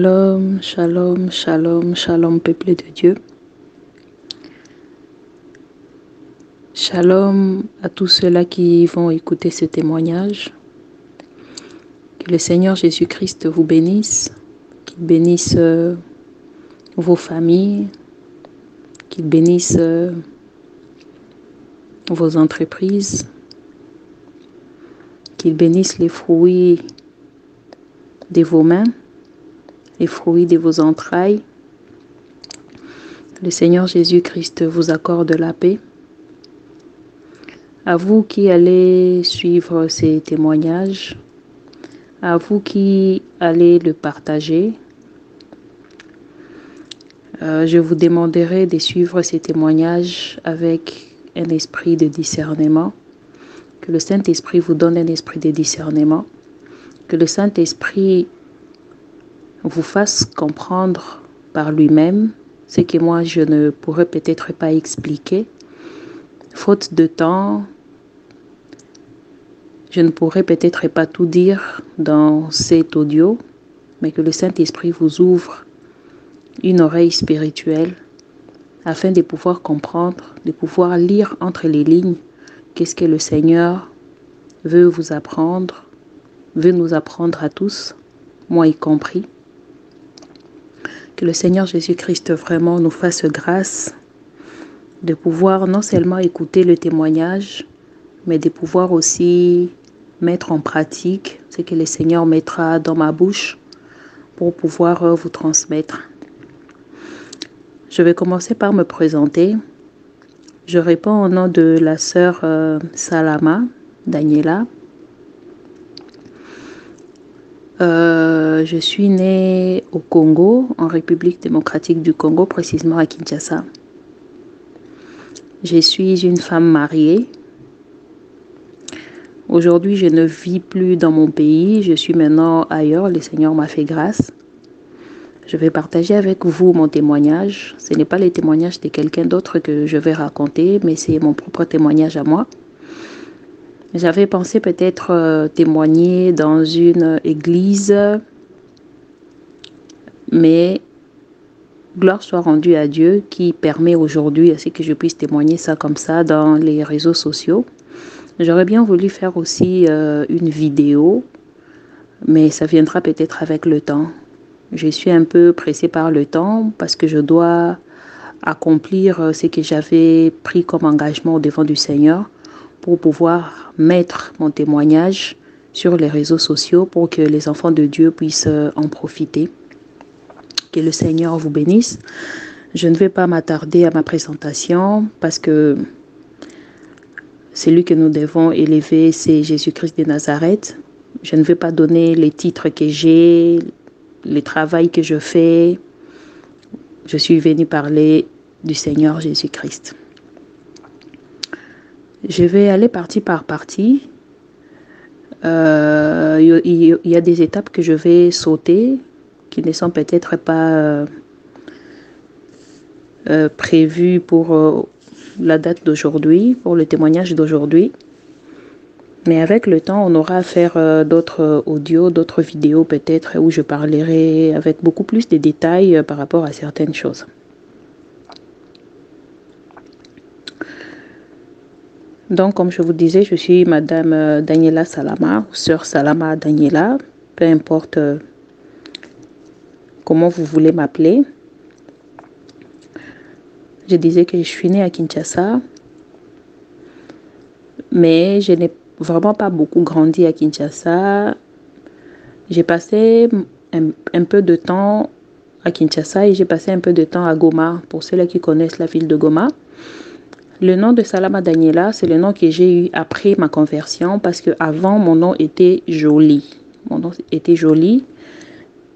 Shalom, shalom, shalom, shalom, peuple de Dieu. Shalom à tous ceux-là qui vont écouter ce témoignage. Que le Seigneur Jésus-Christ vous bénisse, qu'il bénisse vos familles, qu'il bénisse vos entreprises, qu'il bénisse les fruits de vos mains, les fruits de vos entrailles. Le Seigneur Jésus-Christ vous accorde la paix. À vous qui allez suivre ces témoignages, à vous qui allez le partager, je vous demanderai de suivre ces témoignages avec un esprit de discernement. Que le Saint-Esprit vous donne un esprit de discernement. Que le Saint-Esprit vous fasse comprendre par lui-même ce que moi je ne pourrais peut-être pas expliquer. Faute de temps, je ne pourrais peut-être pas tout dire dans cet audio, mais que le Saint-Esprit vous ouvre une oreille spirituelle afin de pouvoir comprendre, de pouvoir lire entre les lignes qu'est-ce que le Seigneur veut vous apprendre, veut nous apprendre à tous, moi y compris. Que le Seigneur Jésus-Christ vraiment nous fasse grâce de pouvoir non seulement écouter le témoignage, mais de pouvoir aussi mettre en pratique ce que le Seigneur mettra dans ma bouche pour pouvoir vous transmettre. Je vais commencer par me présenter. Je réponds au nom de la sœur Salama Daniela. Je suis née au Congo, en République démocratique du Congo, précisément à Kinshasa. Je suis une femme mariée. Aujourd'hui, je ne vis plus dans mon pays, je suis maintenant ailleurs, le Seigneur m'a fait grâce. Je vais partager avec vous mon témoignage. Ce n'est pas le témoignage de quelqu'un d'autre que je vais raconter, mais c'est mon propre témoignage à moi. J'avais pensé peut-être témoigner dans une église, mais gloire soit rendue à Dieu qui permet aujourd'hui à ce que je puisse témoigner ça comme ça dans les réseaux sociaux. J'aurais bien voulu faire aussi une vidéo, mais ça viendra peut-être avec le temps. Je suis un peu pressée par le temps parce que je dois accomplir ce que j'avais pris comme engagement au devant du Seigneur pour pouvoir mettre mon témoignage sur les réseaux sociaux pour que les enfants de Dieu puissent en profiter. Que le Seigneur vous bénisse. Je ne vais pas m'attarder à ma présentation parce que celui que nous devons élever, c'est Jésus-Christ de Nazareth. Je ne vais pas donner les titres que j'ai, le travail que je fais. Je suis venue parler du Seigneur Jésus-Christ. Je vais aller partie par partie. Il y a des étapes que je vais sauter qui ne sont peut-être pas prévues pour la date d'aujourd'hui, pour le témoignage d'aujourd'hui. Mais avec le temps, on aura à faire d'autres audios, d'autres vidéos peut-être où je parlerai avec beaucoup plus de détails par rapport à certaines choses. Donc, comme je vous disais, je suis Madame Daniela Salama, ou Sœur Salama Daniela, peu importe comment vous voulez m'appeler. Je disais que je suis née à Kinshasa, mais je n'ai vraiment pas beaucoup grandi à Kinshasa. J'ai passé un peu de temps à Kinshasa et j'ai passé un peu de temps à Goma, pour ceux-là qui connaissent la ville de Goma. Le nom de Salama Daniela, c'est le nom que j'ai eu après ma conversion parce qu'avant, mon nom était Jolie. Mon nom était Jolie,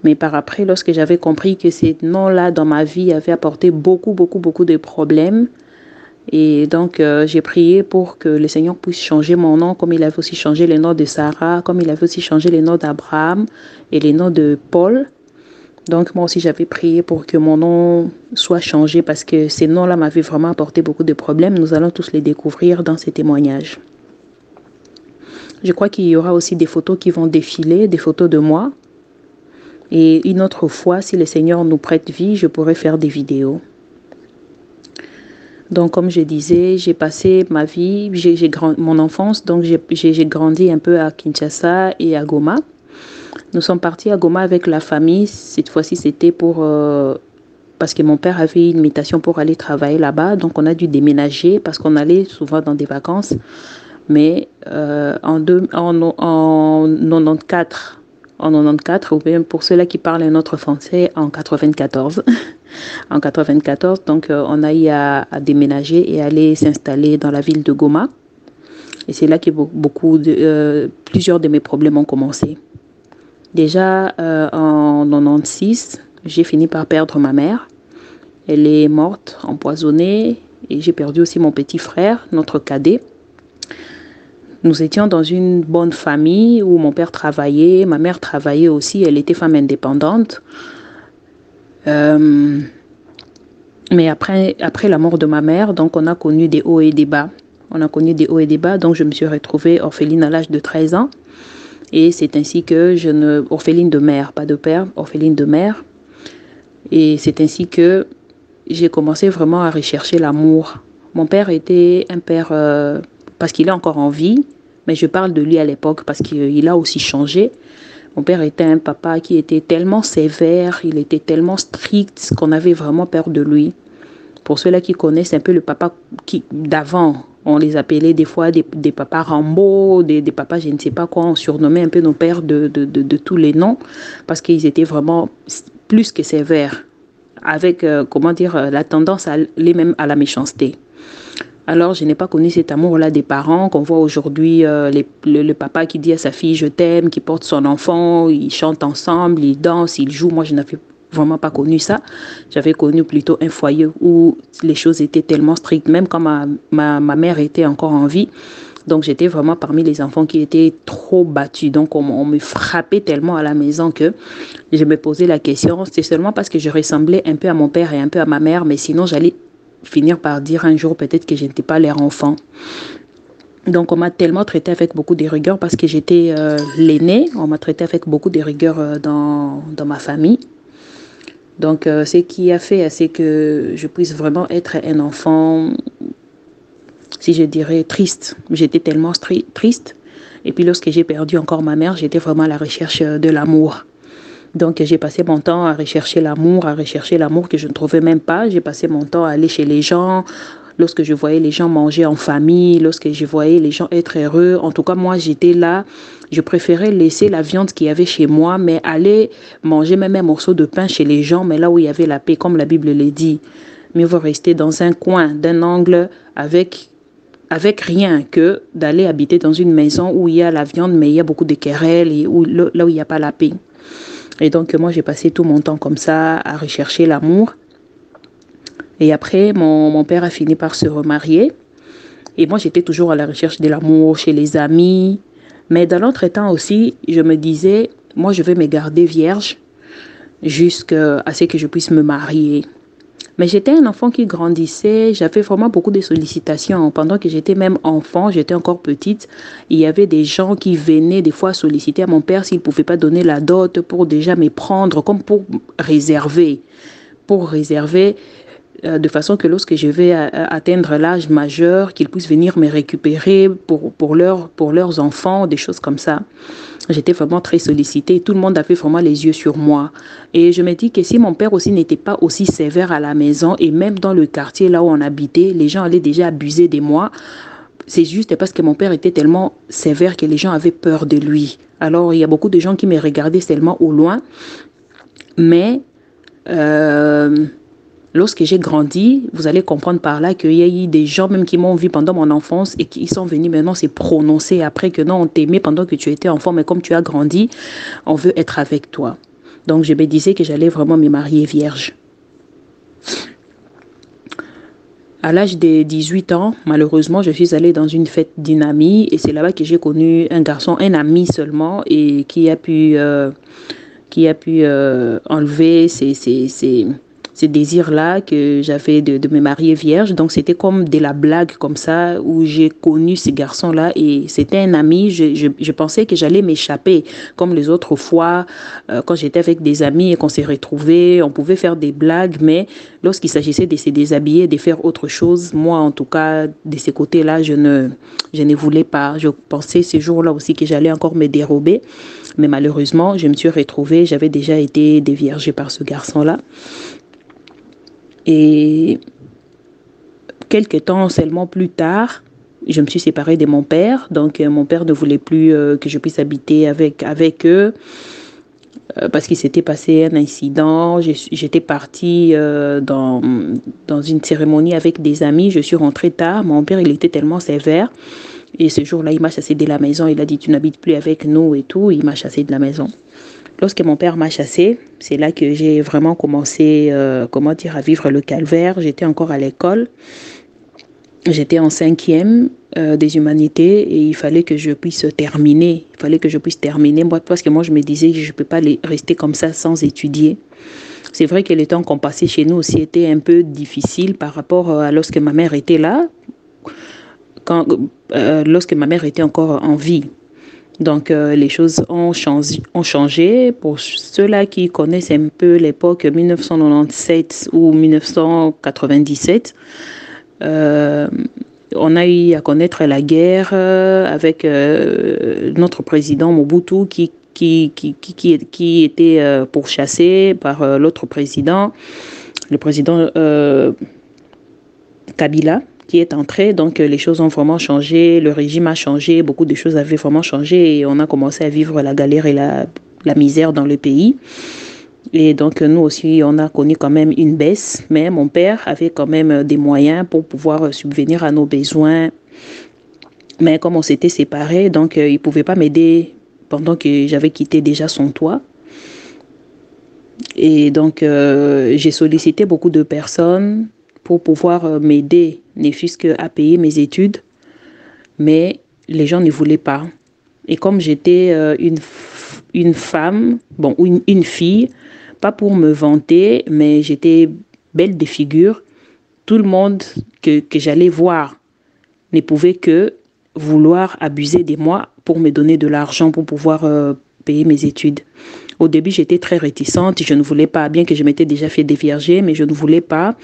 mais par après, lorsque j'avais compris que ces noms-là dans ma vie avaient apporté beaucoup de problèmes, et donc j'ai prié pour que le Seigneur puisse changer mon nom, comme il avait aussi changé le nom de Sarah, comme il avait aussi changé les noms d'Abraham et les noms de Paul. Donc moi aussi j'avais prié pour que mon nom soit changé parce que ces noms-là m'avaient vraiment apporté beaucoup de problèmes. Nous allons tous les découvrir dans ces témoignages. Je crois qu'il y aura aussi des photos qui vont défiler, des photos de moi. Et une autre fois, si le Seigneur nous prête vie, je pourrais faire des vidéos. Donc, comme je disais, j'ai passé ma vie, mon enfance, donc j'ai grandi un peu à Kinshasa et à Goma. Nous sommes partis à Goma avec la famille. Cette fois-ci, c'était parce que mon père avait une invitation pour aller travailler là-bas. Donc, on a dû déménager parce qu'on allait souvent dans des vacances. Mais en 94, ou bien pour ceux-là qui parlent un autre français, en 94. En 94, donc on a eu à déménager et aller s'installer dans la ville de Goma. Et c'est là que plusieurs de mes problèmes ont commencé. Déjà en 96, j'ai fini par perdre ma mère. Elle est morte, empoisonnée, et j'ai perdu aussi mon petit frère, notre cadet. Nous étions dans une bonne famille où mon père travaillait, ma mère travaillait aussi, elle était femme indépendante. Mais après la mort de ma mère, donc on a connu des hauts et des bas. Donc je me suis retrouvée orpheline à l'âge de 13 ans. Et c'est ainsi que orpheline de mère, pas de père, orpheline de mère. Et c'est ainsi que j'ai commencé vraiment à rechercher l'amour. Mon père était un père, parce qu'il est encore en vie, mais je parle de lui à l'époque parce qu'il a aussi changé. Mon père était un papa qui était tellement sévère, il était tellement strict qu'on avait vraiment peur de lui. Pour ceux-là qui connaissent un peu le papa d'avant, on les appelait des fois des papas Rambo, des papas je ne sais pas quoi, on surnommait un peu nos pères de tous les noms parce qu'ils étaient vraiment plus que sévères, avec la tendance à aller même à la méchanceté. Alors, je n'ai pas connu cet amour-là des parents qu'on voit aujourd'hui, le papa qui dit à sa fille « je t'aime », qui porte son enfant, ils chantent ensemble, ils dansent, ils jouent. Moi, je n'avais vraiment pas connu ça. J'avais connu plutôt un foyer où les choses étaient tellement strictes, même quand ma mère était encore en vie. Donc, j'étais vraiment parmi les enfants qui étaient trop battus. Donc, on me frappait tellement à la maison que je me posais la question. C'est seulement parce que je ressemblais un peu à mon père et un peu à ma mère, mais sinon, j'allais finir par dire un jour peut-être que je n'étais pas leur enfant. Donc, on m'a tellement traité avec beaucoup de rigueur parce que j'étais l'aînée. On m'a traité avec beaucoup de rigueur dans ma famille. Donc, ce qui a fait, c'est que je puisse vraiment être un enfant, si je dirais, triste. J'étais tellement triste. Et puis, lorsque j'ai perdu encore ma mère, j'étais vraiment à la recherche de l'amour. Donc, j'ai passé mon temps à rechercher l'amour que je ne trouvais même pas. J'ai passé mon temps à aller chez les gens. Lorsque je voyais les gens manger en famille, lorsque je voyais les gens être heureux, en tout cas, moi, j'étais là. Je préférais laisser la viande qu'il y avait chez moi, mais aller manger même un morceau de pain chez les gens, mais là où il y avait la paix, comme la Bible le dit. Mieux vaut rester dans un coin, d'un angle, avec rien que d'aller habiter dans une maison où il y a la viande, mais il y a beaucoup de querelles et là où il n'y a pas la paix. Et donc, moi, j'ai passé tout mon temps comme ça à rechercher l'amour. Et après, mon père a fini par se remarier. Et moi, j'étais toujours à la recherche de l'amour chez les amis. Mais dans l'autre temps aussi, je me disais, moi, je vais me garder vierge jusqu'à ce que je puisse me marier. Mais j'étais un enfant qui grandissait, j'avais vraiment beaucoup de sollicitations. Pendant que j'étais même enfant, j'étais encore petite, il y avait des gens qui venaient des fois solliciter à mon père s'il ne pouvait pas donner la dot pour déjà me prendre, comme pour réserver. De façon que lorsque je vais atteindre l'âge majeur, qu'ils puissent venir me récupérer pour leurs enfants, des choses comme ça. J'étais vraiment très sollicitée. Tout le monde avait vraiment les yeux sur moi. Et je me dis que si mon père aussi n'était pas aussi sévère à la maison et même dans le quartier là où on habitait, les gens allaient déjà abuser de moi. C'est juste parce que mon père était tellement sévère que les gens avaient peur de lui. Alors, il y a beaucoup de gens qui me regardaient seulement au loin. Mais lorsque j'ai grandi, vous allez comprendre par là qu'il y a eu des gens même qui m'ont vu pendant mon enfance et qui sont venus maintenant se prononcer après que non, on t'aimait pendant que tu étais enfant, mais comme tu as grandi, on veut être avec toi. Donc je me disais que j'allais vraiment me marier vierge. À l'âge de 18 ans, malheureusement, je suis allée dans une fête d'une amie et c'est là-bas que j'ai connu un garçon, un ami seulement, et qui a pu enlever ses ce désir-là que j'avais de me marier vierge. Donc, c'était comme de la blague comme ça où j'ai connu ce garçon-là et c'était un ami. Je pensais que j'allais m'échapper comme les autres fois quand j'étais avec des amis et qu'on s'est retrouvés. On pouvait faire des blagues, mais lorsqu'il s'agissait de se déshabiller, de faire autre chose, moi, en tout cas, de ce côté-là, je ne voulais pas. Je pensais ce jour-là aussi que j'allais encore me dérober. Mais malheureusement, je me suis retrouvée. J'avais déjà été déviergée par ce garçon-là. Et quelques temps seulement plus tard, je me suis séparée de mon père. Donc, mon père ne voulait plus que je puisse habiter avec eux parce qu'il s'était passé un incident. J'étais partie dans une cérémonie avec des amis. Je suis rentrée tard. Mon père, il était tellement sévère. Et ce jour-là, il m'a chassée de la maison. Il a dit, tu n'habites plus avec nous et tout. Il m'a chassée de la maison. Lorsque mon père m'a chassée, c'est là que j'ai vraiment commencé, à vivre le calvaire. J'étais encore à l'école. J'étais en 5e des humanités et il fallait que je puisse terminer. Il fallait que je puisse terminer parce que moi, je me disais que je ne peux pas rester comme ça sans étudier. C'est vrai que le temps qu'on passait chez nous aussi était un peu difficile par rapport à lorsque ma mère était là, lorsque ma mère était encore en vie. Donc, les choses ont changé. Pour ceux-là qui connaissent un peu l'époque 1997 ou 1997, on a eu à connaître la guerre avec notre président Mobutu qui était pourchassé par l'autre président, le président Kabila, qui est entré. Donc, les choses ont vraiment changé. Le régime a changé. Beaucoup de choses avaient vraiment changé. Et on a commencé à vivre la galère et la misère dans le pays. Et donc, nous aussi, on a connu quand même une baisse. Mais mon père avait quand même des moyens pour pouvoir subvenir à nos besoins. Mais comme on s'était séparés, donc, il ne pouvait pas m'aider pendant que j'avais quitté déjà son toit. Et donc, j'ai sollicité beaucoup de personnes pour pouvoir m'aider, ne fût-ce qu'à payer mes études. Mais les gens ne voulaient pas. Et comme j'étais une femme, bon, une fille, pas pour me vanter, mais j'étais belle de figure, tout le monde que j'allais voir ne pouvait que vouloir abuser de moi pour me donner de l'argent pour pouvoir payer mes études. Au début, j'étais très réticente. Je ne voulais pas, bien que je m'étais déjà fait dévierger, mais je ne voulais pas.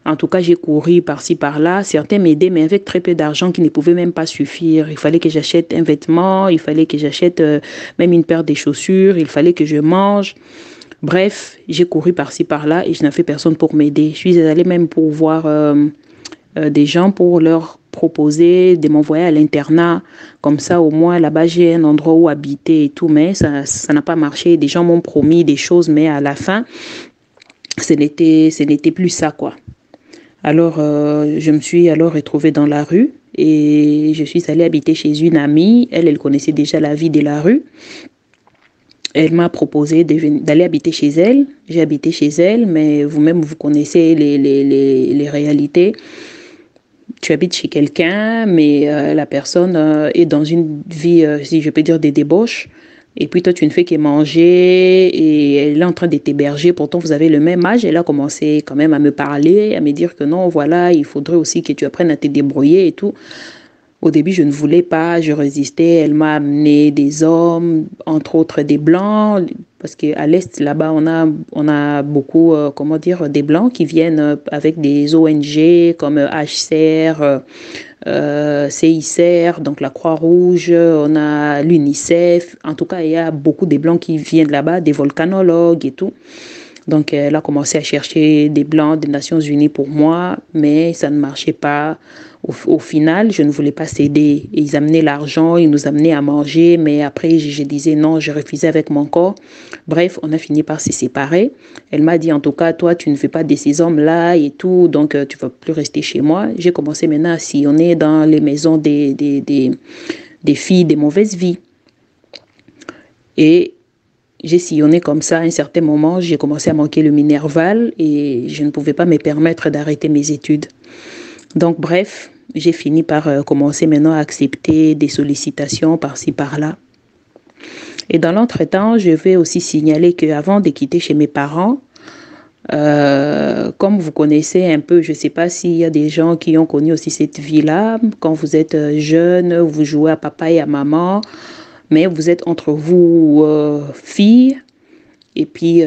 En tout cas, j'ai couru par-ci, par-là. Certains m'aidaient, mais avec très peu d'argent qui ne pouvait même pas suffire. Il fallait que j'achète un vêtement, il fallait que j'achète même une paire de chaussures, il fallait que je mange. Bref, j'ai couru par-ci, par-là et je n'avais personne pour m'aider. Je suis allée même pour voir des gens pour leur proposer de m'envoyer à l'internat. Comme ça, au moins, là-bas, j'ai un endroit où habiter et tout. Mais ça n'a pas marché. Des gens m'ont promis des choses, mais à la fin, ce n'était plus ça, quoi. Alors, je me suis alors retrouvée dans la rue et je suis allée habiter chez une amie. Elle connaissait déjà la vie de la rue. Elle m'a proposé d'aller habiter chez elle. J'ai habité chez elle, mais vous-même, vous connaissez les réalités. Tu habites chez quelqu'un, mais la personne est dans une vie, si je peux dire, des débauches. Et puis toi, tu ne fais que manger et elle est en train de t'héberger. Pourtant, vous avez le même âge. Elle a commencé quand même à me parler, à me dire que non, voilà, il faudrait aussi que tu apprennes à te débrouiller et tout. Au début, je ne voulais pas, je résistais. Elle m'a amené des hommes, entre autres des blancs, parce qu'à l'Est, là-bas, on a beaucoup, des blancs qui viennent avec des ONG comme HCR, CICR, donc la Croix-Rouge, on a l'UNICEF. En tout cas, il y a beaucoup de blancs qui viennent là-bas, des volcanologues et tout. Donc, elle a commencé à chercher des blancs des Nations Unies pour moi, mais ça ne marchait pas. Au final, je ne voulais pas céder. Ils amenaient l'argent, ils nous amenaient à manger, mais après, je disais non, je refusais avec mon corps. Bref, on a fini par se séparer. Elle m'a dit, en tout cas, toi, tu ne fais pas de ces hommes-là et tout, donc tu ne vas plus rester chez moi. J'ai commencé maintenant à sillonner dans les maisons des filles de mauvaise vie. Et j'ai sillonné comme ça. À un certain moment, j'ai commencé à manquer le Minerval et je ne pouvais pas me permettre d'arrêter mes études. Donc, bref, j'ai fini par commencer maintenant à accepter des sollicitations par-ci, par-là. Et dans l'entretemps, je vais aussi signaler qu'avant de quitter chez mes parents, Comme vous connaissez un peu, je ne sais pas s'il y a des gens qui ont connu aussi cette vie-là. Quand vous êtes jeune, vous jouez à papa et à maman, mais vous êtes entre vous filles. Et puis,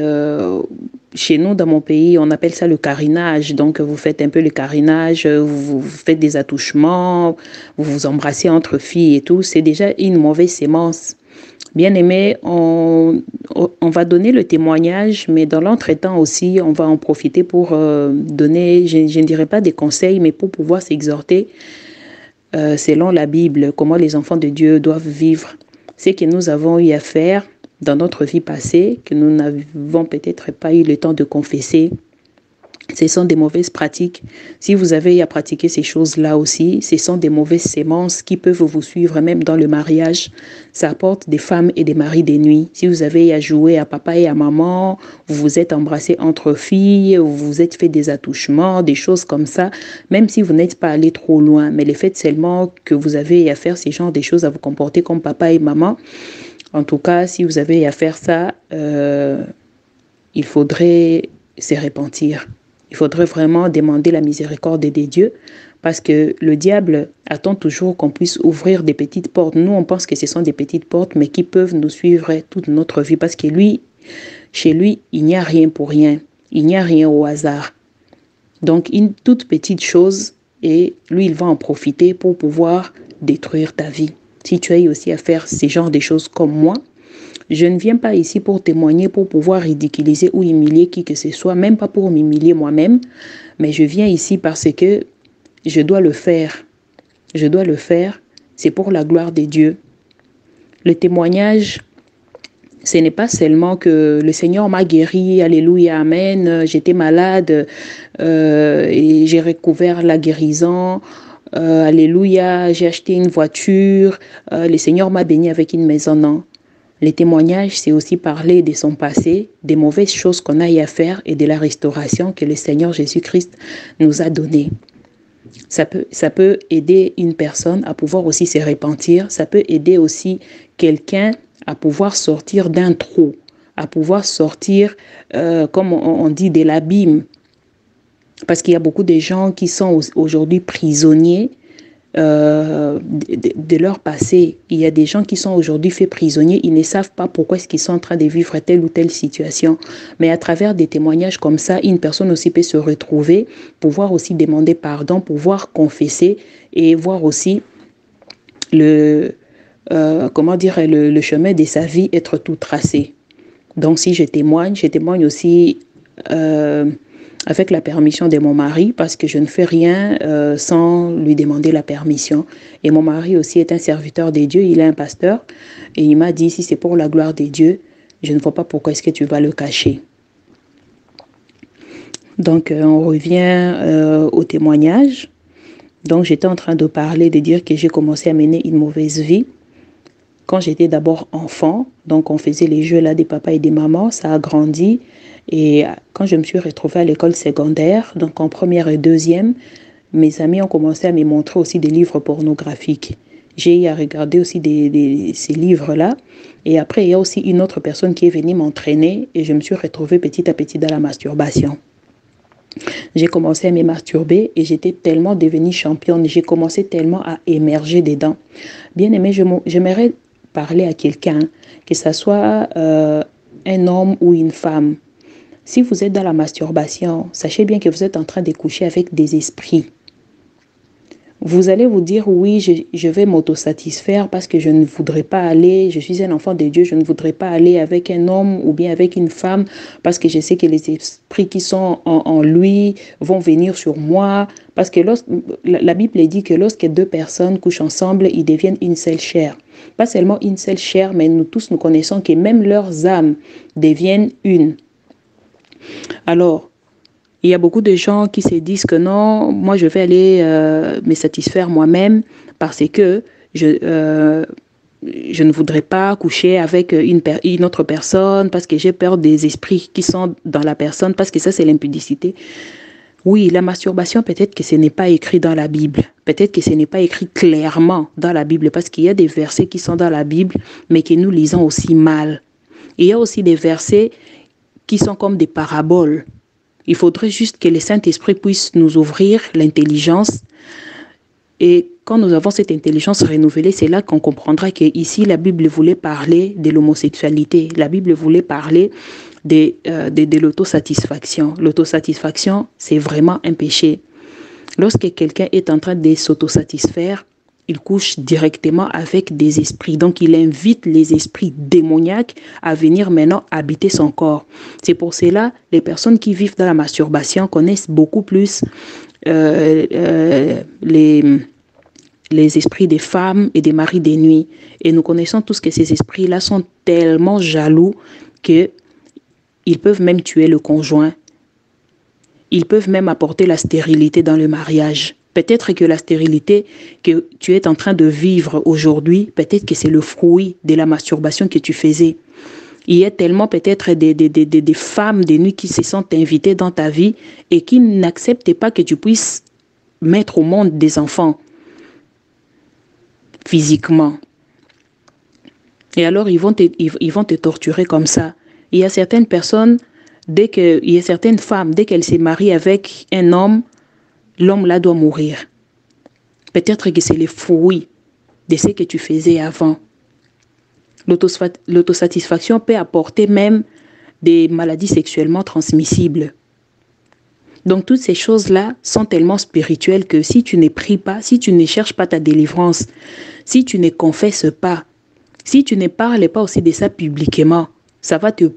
chez nous, dans mon pays, on appelle ça le carinage. Donc, vous faites un peu le carinage, vous faites des attouchements, vous vous embrassez entre filles et tout. C'est déjà une mauvaise sémence. Bien aimé, on va donner le témoignage, mais dans l'entretemps aussi, on va en profiter pour donner, je ne dirais pas des conseils, mais pour pouvoir s'exhorter selon la Bible, comment les enfants de Dieu doivent vivre. Ce que nous avons eu à faire dans notre vie passée, que nous n'avons peut-être pas eu le temps de confesser, ce sont des mauvaises pratiques. Si vous avez à pratiquer ces choses-là aussi, ce sont des mauvaises sémences qui peuvent vous suivre même dans le mariage. Ça apporte des femmes et des maris des nuits. Si vous avez à jouer à papa et à maman, vous vous êtes embrassés entre filles, vous vous êtes fait des attouchements, des choses comme ça, même si vous n'êtes pas allé trop loin. Mais le fait seulement que vous avez à faire ces genres de choses, à vous comporter comme papa et maman, en tout cas, si vous avez à faire ça, il faudrait se repentir. Il faudrait vraiment demander la miséricorde des dieux parce que le diable attend toujours qu'on puisse ouvrir des petites portes. Nous, on pense que ce sont des petites portes, mais qui peuvent nous suivre toute notre vie parce que lui, chez lui, il n'y a rien pour rien. Il n'y a rien au hasard. Donc, une toute petite chose et lui, il va en profiter pour pouvoir détruire ta vie. Si tu as aussi à faire ce genre de choses comme moi, je ne viens pas ici pour témoigner, pour pouvoir ridiculiser ou humilier qui que ce soit, même pas pour m'humilier moi-même, mais je viens ici parce que je dois le faire. Je dois le faire, c'est pour la gloire de Dieu. Le témoignage, ce n'est pas seulement que le Seigneur m'a guéri, alléluia, amen, j'étais malade et j'ai recouvert la guérison, alléluia, j'ai acheté une voiture, le Seigneur m'a béni avec une maison, non. Les témoignages, c'est aussi parler de son passé, des mauvaises choses qu'on a eu à faire et de la restauration que le Seigneur Jésus-Christ nous a donnée. Ça peut aider une personne à pouvoir aussi se repentir. Ça peut aider aussi quelqu'un à pouvoir sortir d'un trou, à pouvoir sortir, comme on dit, de l'abîme. Parce qu'il y a beaucoup de gens qui sont aujourd'hui prisonniers de leur passé. Il y a des gens qui sont aujourd'hui faits prisonniers, ils ne savent pas pourquoi est-ce qu'ils sont en train de vivre telle ou telle situation. Mais à travers des témoignages comme ça, une personne aussi peut se retrouver, pouvoir aussi demander pardon, pouvoir confesser et voir aussi le chemin de sa vie être tout tracé. Donc si je témoigne aussi avec la permission de mon mari, parce que je ne fais rien sans lui demander la permission. Et mon mari aussi est un serviteur des dieux, il est un pasteur, et il m'a dit, si c'est pour la gloire des dieux, je ne vois pas pourquoi est-ce que tu vas le cacher. Donc, on revient au témoignage. Donc, j'étais en train de parler, de dire que j'ai commencé à mener une mauvaise vie. Quand j'étais d'abord enfant, donc on faisait les jeux là des papas et des mamans, ça a grandi. Et quand je me suis retrouvée à l'école secondaire, donc en première et deuxième, mes amis ont commencé à me montrer aussi des livres pornographiques. J'ai eu à regarder aussi ces livres-là. Et après, il y a aussi une autre personne qui est venue m'entraîner et je me suis retrouvée petit à petit dans la masturbation. J'ai commencé à me masturber et j'étais tellement devenue championne. J'ai commencé tellement à émerger dedans. Bien aimé, j'aimerais parler à quelqu'un, que ce soit un homme ou une femme. Si vous êtes dans la masturbation, sachez bien que vous êtes en train de coucher avec des esprits. Vous allez vous dire, oui, je vais m'autosatisfaire parce que je ne voudrais pas aller, je suis un enfant de Dieu, je ne voudrais pas aller avec un homme ou bien avec une femme parce que je sais que les esprits qui sont en lui vont venir sur moi. Parce que la Bible dit que lorsque deux personnes couchent ensemble, ils deviennent une seule chair. Pas seulement une seule chair, mais nous tous, nous connaissons que même leurs âmes deviennent une. Alors, il y a beaucoup de gens qui se disent que non, moi je vais aller me satisfaire moi-même parce que je ne voudrais pas coucher avec une autre personne parce que j'ai peur des esprits qui sont dans la personne, parce que ça c'est l'impudicité. Oui, la masturbation, peut-être que ce n'est pas écrit dans la Bible. Peut-être que ce n'est pas écrit clairement dans la Bible parce qu'il y a des versets qui sont dans la Bible mais que nous lisons aussi mal. Et il y a aussi des versets qui sont comme des paraboles. Il faudrait juste que le Saint-Esprit puisse nous ouvrir l'intelligence. Et quand nous avons cette intelligence renouvelée, c'est là qu'on comprendra qu'ici, la Bible voulait parler de l'homosexualité. La Bible voulait parler de l'autosatisfaction. L'autosatisfaction, c'est vraiment un péché. Lorsque quelqu'un est en train de s'autosatisfaire, il couche directement avec des esprits. Donc, il invite les esprits démoniaques à venir maintenant habiter son corps. C'est pour cela, les personnes qui vivent dans la masturbation connaissent beaucoup plus les esprits des femmes et des maris des nuits. Et nous connaissons tous que ces esprits-là sont tellement jaloux qu'ils peuvent même tuer le conjoint. Ils peuvent même apporter la stérilité dans le mariage. Peut-être que la stérilité que tu es en train de vivre aujourd'hui, peut-être que c'est le fruit de la masturbation que tu faisais. Il y a tellement peut-être des femmes de nuit qui se sont invitées dans ta vie et qui n'acceptent pas que tu puisses mettre au monde des enfants physiquement. Et alors, ils vont te torturer comme ça. Il y a certaines personnes, il y a certaines femmes, dès qu'elles se marient avec un homme, l'homme là doit mourir. Peut-être que c'est le fruit de ce que tu faisais avant. L'autosatisfaction peut apporter même des maladies sexuellement transmissibles. Donc toutes ces choses-là sont tellement spirituelles que si tu ne pries pas, si tu ne cherches pas ta délivrance, si tu ne confesses pas, si tu ne parles pas aussi de ça publiquement, ça va te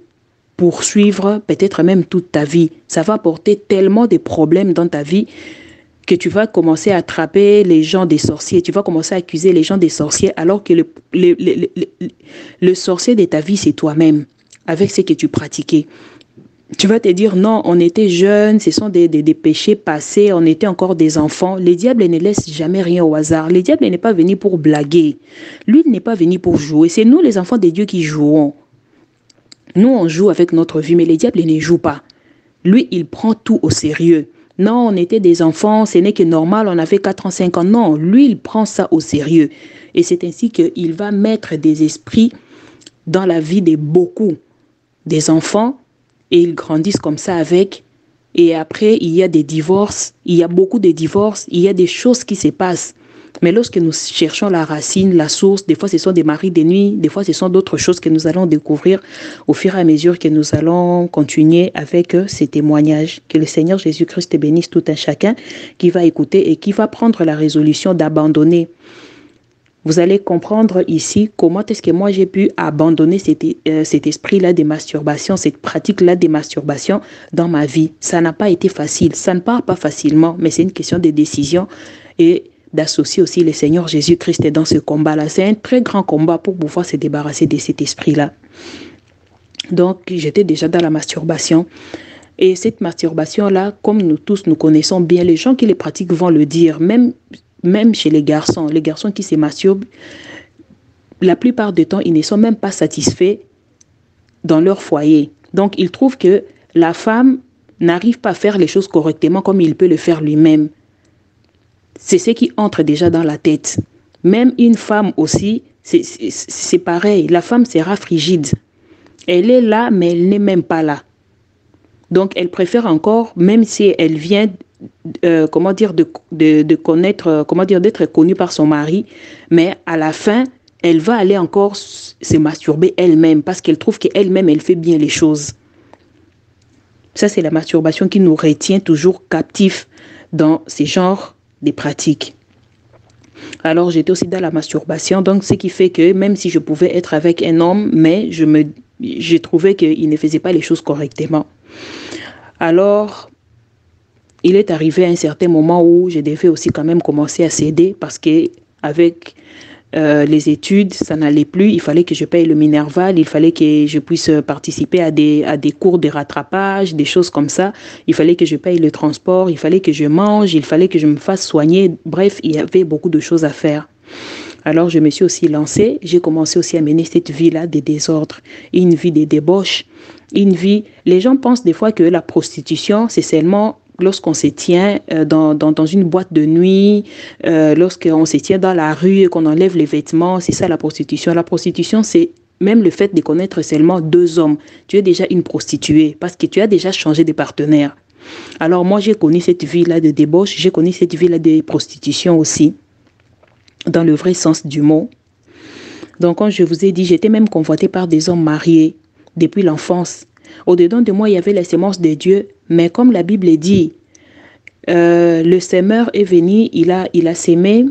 poursuivre peut-être même toute ta vie. Ça va apporter tellement de problèmes dans ta vie que tu vas commencer à attraper les gens des sorciers, tu vas commencer à accuser les gens des sorciers alors que le sorcier de ta vie, c'est toi-même, avec ce que tu pratiquais. Tu vas te dire, non, on était jeunes, ce sont des péchés passés, on était encore des enfants. Le diable ne laisse jamais rien au hasard. Le diable n'est pas venu pour blaguer. Lui n'est pas venu pour jouer. C'est nous, les enfants de Dieu, qui jouons. Nous, on joue avec notre vie, mais le diable ne joue pas. Lui, il prend tout au sérieux. Non, on était des enfants, ce n'est que normal, on avait 4 ans, 5 ans. Non, lui, il prend ça au sérieux. Et c'est ainsi qu'il va mettre des esprits dans la vie de beaucoup des enfants et ils grandissent comme ça avec. Et après, il y a des divorces, il y a beaucoup de divorces, il y a des choses qui se passent. Mais lorsque nous cherchons la racine, la source, des fois ce sont des maris de nuit, des fois ce sont d'autres choses que nous allons découvrir au fur et à mesure que nous allons continuer avec ces témoignages. Que le Seigneur Jésus-Christ bénisse tout un chacun qui va écouter et qui va prendre la résolution d'abandonner. Vous allez comprendre ici comment est-ce que moi j'ai pu abandonner cet esprit-là de masturbation, cette pratique-là de masturbation dans ma vie. Ça n'a pas été facile, ça ne part pas facilement, mais c'est une question de décision et d'associer aussi le Seigneur Jésus-Christ dans ce combat-là. C'est un très grand combat pour pouvoir se débarrasser de cet esprit-là. Donc, j'étais déjà dans la masturbation. Et cette masturbation-là, comme nous tous, nous connaissons bien, les gens qui les pratiquent vont le dire, même chez les garçons qui se masturbent, la plupart du temps, ils ne sont même pas satisfaits dans leur foyer. Donc, ils trouvent que la femme n'arrive pas à faire les choses correctement comme il peut le faire lui-même. C'est ce qui entre déjà dans la tête. Même une femme aussi, c'est pareil. La femme sera frigide. Elle est là, mais elle n'est même pas là. Donc, elle préfère encore, même si elle vient, de connaître, d'être connue par son mari, mais à la fin, elle va aller encore se masturber elle-même parce qu'elle trouve qu'elle-même, elle fait bien les choses. Ça, c'est la masturbation qui nous retient toujours captifs dans ces genres des pratiques. Alors, j'étais aussi dans la masturbation, donc ce qui fait que même si je pouvais être avec un homme, mais je trouvais qu'il ne faisait pas les choses correctement. Alors, il est arrivé un certain moment où je devais aussi quand même commencer à céder parce qu'avec les études, ça n'allait plus. Il fallait que je paye le Minerval, il fallait que je puisse participer à des cours de rattrapage, des choses comme ça. Il fallait que je paye le transport, il fallait que je mange, il fallait que je me fasse soigner. Bref, il y avait beaucoup de choses à faire. Alors, je me suis aussi lancée. J'ai commencé aussi à mener cette vie-là de désordre, une vie de débauche, une vie... Les gens pensent des fois que la prostitution, c'est seulement lorsqu'on se tient dans une boîte de nuit, lorsqu'on se tient dans la rue et qu'on enlève les vêtements, c'est ça la prostitution. La prostitution, c'est même le fait de connaître seulement 2 hommes. Tu es déjà une prostituée parce que tu as déjà changé de partenaire. Alors moi, j'ai connu cette vie-là de débauche, j'ai connu cette vie-là de prostitution aussi, dans le vrai sens du mot. Donc, comme je vous ai dit, j'étais même convoitée par des hommes mariés depuis l'enfance. Au-dedans de moi, il y avait la sémence de Dieu, mais comme la Bible dit, le semeur est venu, il a sémé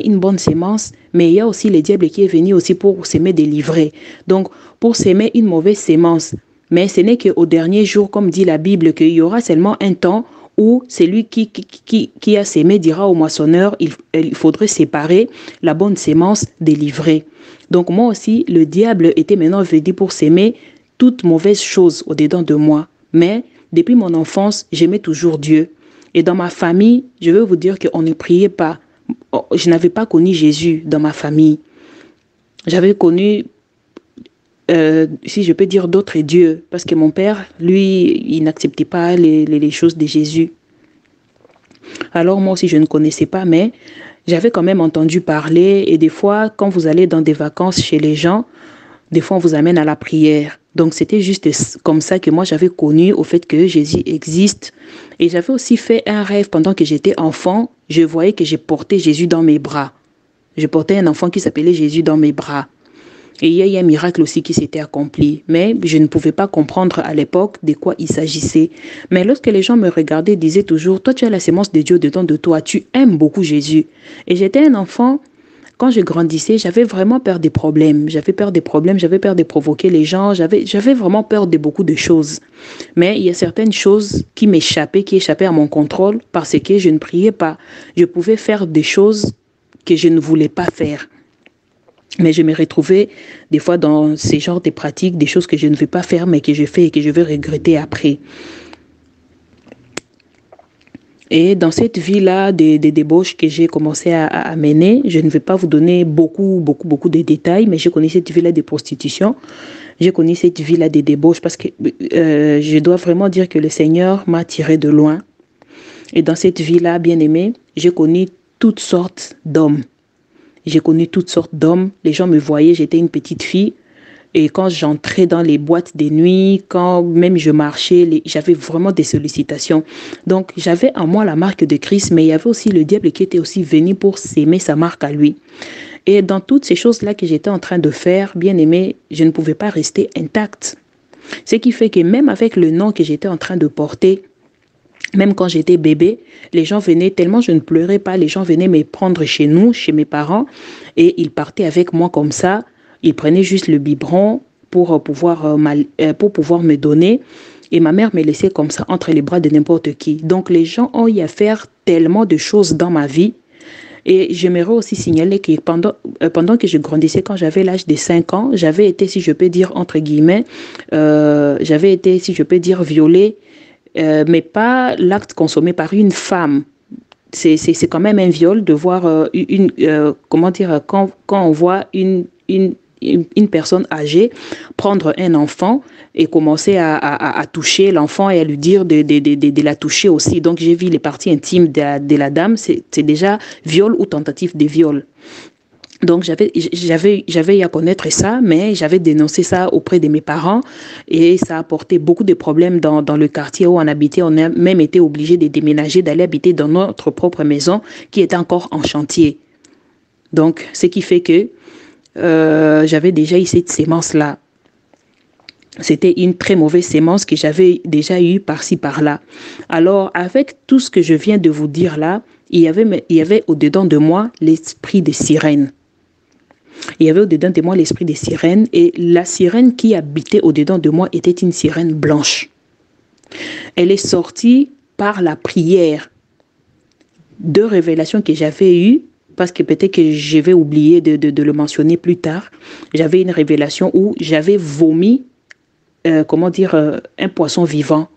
une bonne sémence, mais il y a aussi le diable qui est venu aussi pour s'aimer délivrer. Donc, pour s'aimer une mauvaise sémence. Mais ce n'est qu'au dernier jour, comme dit la Bible, qu'il y aura seulement un temps où celui qui a sémé dira au moissonneur, il faudrait séparer la bonne sémence délivrée. Donc moi aussi, le diable était maintenant venu pour s'aimer toute mauvaise chose au-dedans de moi. Mais depuis mon enfance, j'aimais toujours Dieu. Et dans ma famille, je veux vous dire qu'on ne priait pas. Je n'avais pas connu Jésus dans ma famille. J'avais connu, si je peux dire, d'autres dieux. Parce que mon père, lui, il n'acceptait pas les choses de Jésus. Alors moi aussi, je ne connaissais pas, mais j'avais quand même entendu parler. Et des fois, quand vous allez dans des vacances chez les gens, des fois, on vous amène à la prière. Donc, c'était juste comme ça que moi, j'avais connu au fait que Jésus existe. Et j'avais aussi fait un rêve pendant que j'étais enfant. Je voyais que j'ai porté Jésus dans mes bras. Je portais un enfant qui s'appelait Jésus dans mes bras. Et il y a eu un miracle aussi qui s'était accompli. Mais je ne pouvais pas comprendre à l'époque de quoi il s'agissait. Mais lorsque les gens me regardaient, ils disaient toujours, toi, tu as la sémence de Dieu dedans de toi. Tu aimes beaucoup Jésus. Et j'étais un enfant. Quand je grandissais, j'avais vraiment peur des problèmes. J'avais peur de provoquer les gens. J'avais vraiment peur de beaucoup de choses. Mais il y a certaines choses qui échappaient à mon contrôle parce que je ne priais pas. Je pouvais faire des choses que je ne voulais pas faire. Mais je me retrouvais des fois dans ces genres de pratiques, des choses que je ne veux pas faire, mais que je fais et que je vais regretter après. Et dans cette vie-là des débauches que j'ai commencé à mener, je ne vais pas vous donner beaucoup de détails, mais j'ai connu cette vie-là de prostitution. J'ai connu cette vie-là des débauches parce que je dois vraiment dire que le Seigneur m'a tiré de loin. Et dans cette vie-là, bien aimée, j'ai connu toutes sortes d'hommes. J'ai connu toutes sortes d'hommes. Les gens me voyaient, j'étais une petite fille. Et quand j'entrais dans les boîtes de nuit, quand même je marchais, j'avais vraiment des sollicitations. Donc, j'avais en moi la marque de Christ, mais il y avait aussi le diable qui était aussi venu pour s'aimer sa marque à lui. Et dans toutes ces choses-là que j'étais en train de faire, bien aimé, je ne pouvais pas rester intacte. Ce qui fait que même avec le nom que j'étais en train de porter, même quand j'étais bébé, les gens venaient, tellement je ne pleurais pas, les gens venaient me prendre chez nous, chez mes parents, et ils partaient avec moi comme ça. Ils prenaient juste le biberon pour pouvoir me donner. Et ma mère me laissait comme ça entre les bras de n'importe qui. Donc les gens ont eu à faire tellement de choses dans ma vie. Et j'aimerais aussi signaler que pendant que je grandissais, quand j'avais l'âge de 5 ans, j'avais été, si je peux dire, entre guillemets, violée, mais pas l'acte consommé par une femme. C'est quand même un viol de voir quand on voit une personne âgée prendre un enfant et commencer à toucher l'enfant et à lui dire de la toucher aussi. Donc, j'ai vu les parties intimes de la dame. C'est déjà viol ou tentative de viol. Donc, j'avais à connaître ça, mais j'avais dénoncé ça auprès de mes parents et ça a apporté beaucoup de problèmes dans le quartier où on habitait. On a même été obligé de déménager, d'aller habiter dans notre propre maison qui était encore en chantier. Donc, ce qui fait que j'avais déjà eu cette sémence-là. C'était une très mauvaise sémence que j'avais déjà eue par-ci, par-là. Alors, avec tout ce que je viens de vous dire là, il y avait au-dedans de moi l'esprit de sirène. Il y avait au-dedans de moi l'esprit des sirènes et la sirène qui habitait au-dedans de moi était une sirène blanche. Elle est sortie par la prière. 2 révélations que j'avais eues, parce que peut-être que je vais oublier de le mentionner plus tard. J'avais une révélation où j'avais vomi, un poisson vivant.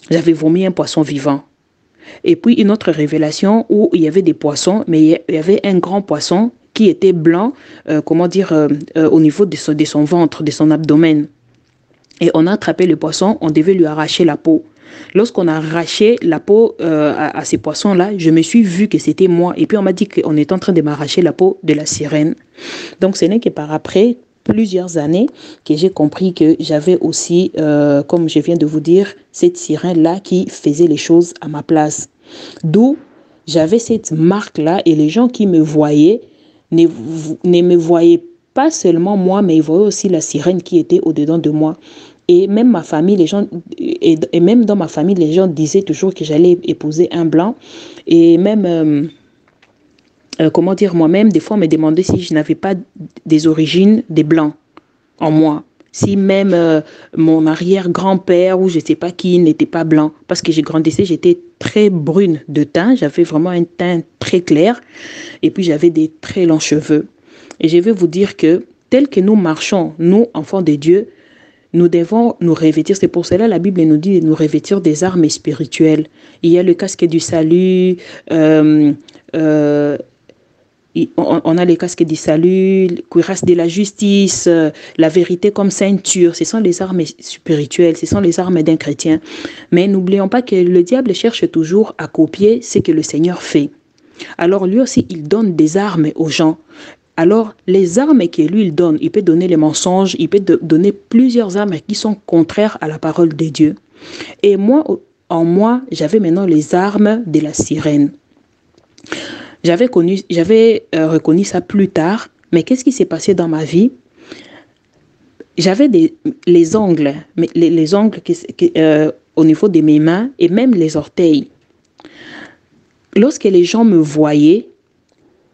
J'avais vomi un poisson vivant. Et puis une autre révélation où il y avait des poissons, mais il y avait un grand poisson qui était blanc, au niveau de son ventre, de son abdomen. Et on a attrapé le poisson, on devait lui arracher la peau. Lorsqu'on a arraché la peau à ces poissons-là, je me suis vu que c'était moi. Et puis on m'a dit qu'on était en train de m'arracher la peau de la sirène. Donc ce n'est que par après plusieurs années que j'ai compris que j'avais aussi, comme je viens de vous dire, cette sirène-là qui faisait les choses à ma place. D'où j'avais cette marque-là et les gens qui me voyaient ne me voyaient pas seulement moi, mais ils voyaient aussi la sirène qui était au-dedans de moi. Et même ma famille, les gens, et même dans ma famille, les gens disaient toujours que j'allais épouser un blanc. Et même, comment dire, moi-même, des fois, on me demandait si je n'avais pas des origines des blancs en moi. Si même mon arrière-grand-père ou je ne sais pas qui n'était pas blanc. Parce que j'ai grandissé, j'étais très brune de teint. J'avais vraiment un teint très clair. Et puis, j'avais des très longs cheveux. Et je vais vous dire que, tel que nous marchons, nous, enfants de Dieu, nous devons nous revêtir. C'est pour cela la Bible nous dit de nous revêtir des armes spirituelles. Il y a le casque du salut, on a les casques du salut, cuirasse de la justice, la vérité comme ceinture. Ce sont les armes spirituelles, ce sont les armes d'un chrétien. Mais n'oublions pas que le diable cherche toujours à copier ce que le Seigneur fait. Alors lui aussi, il donne des armes aux gens. Alors, les armes que lui, il donne, il peut donner les mensonges, il peut donner plusieurs armes qui sont contraires à la parole de Dieu. Et moi, en moi, j'avais maintenant les armes de la sirène. J'avais reconnu ça plus tard, mais qu'est-ce qui s'est passé dans ma vie? J'avais les ongles, les ongles au niveau de mes mains et même les orteils. Lorsque les gens me voyaient,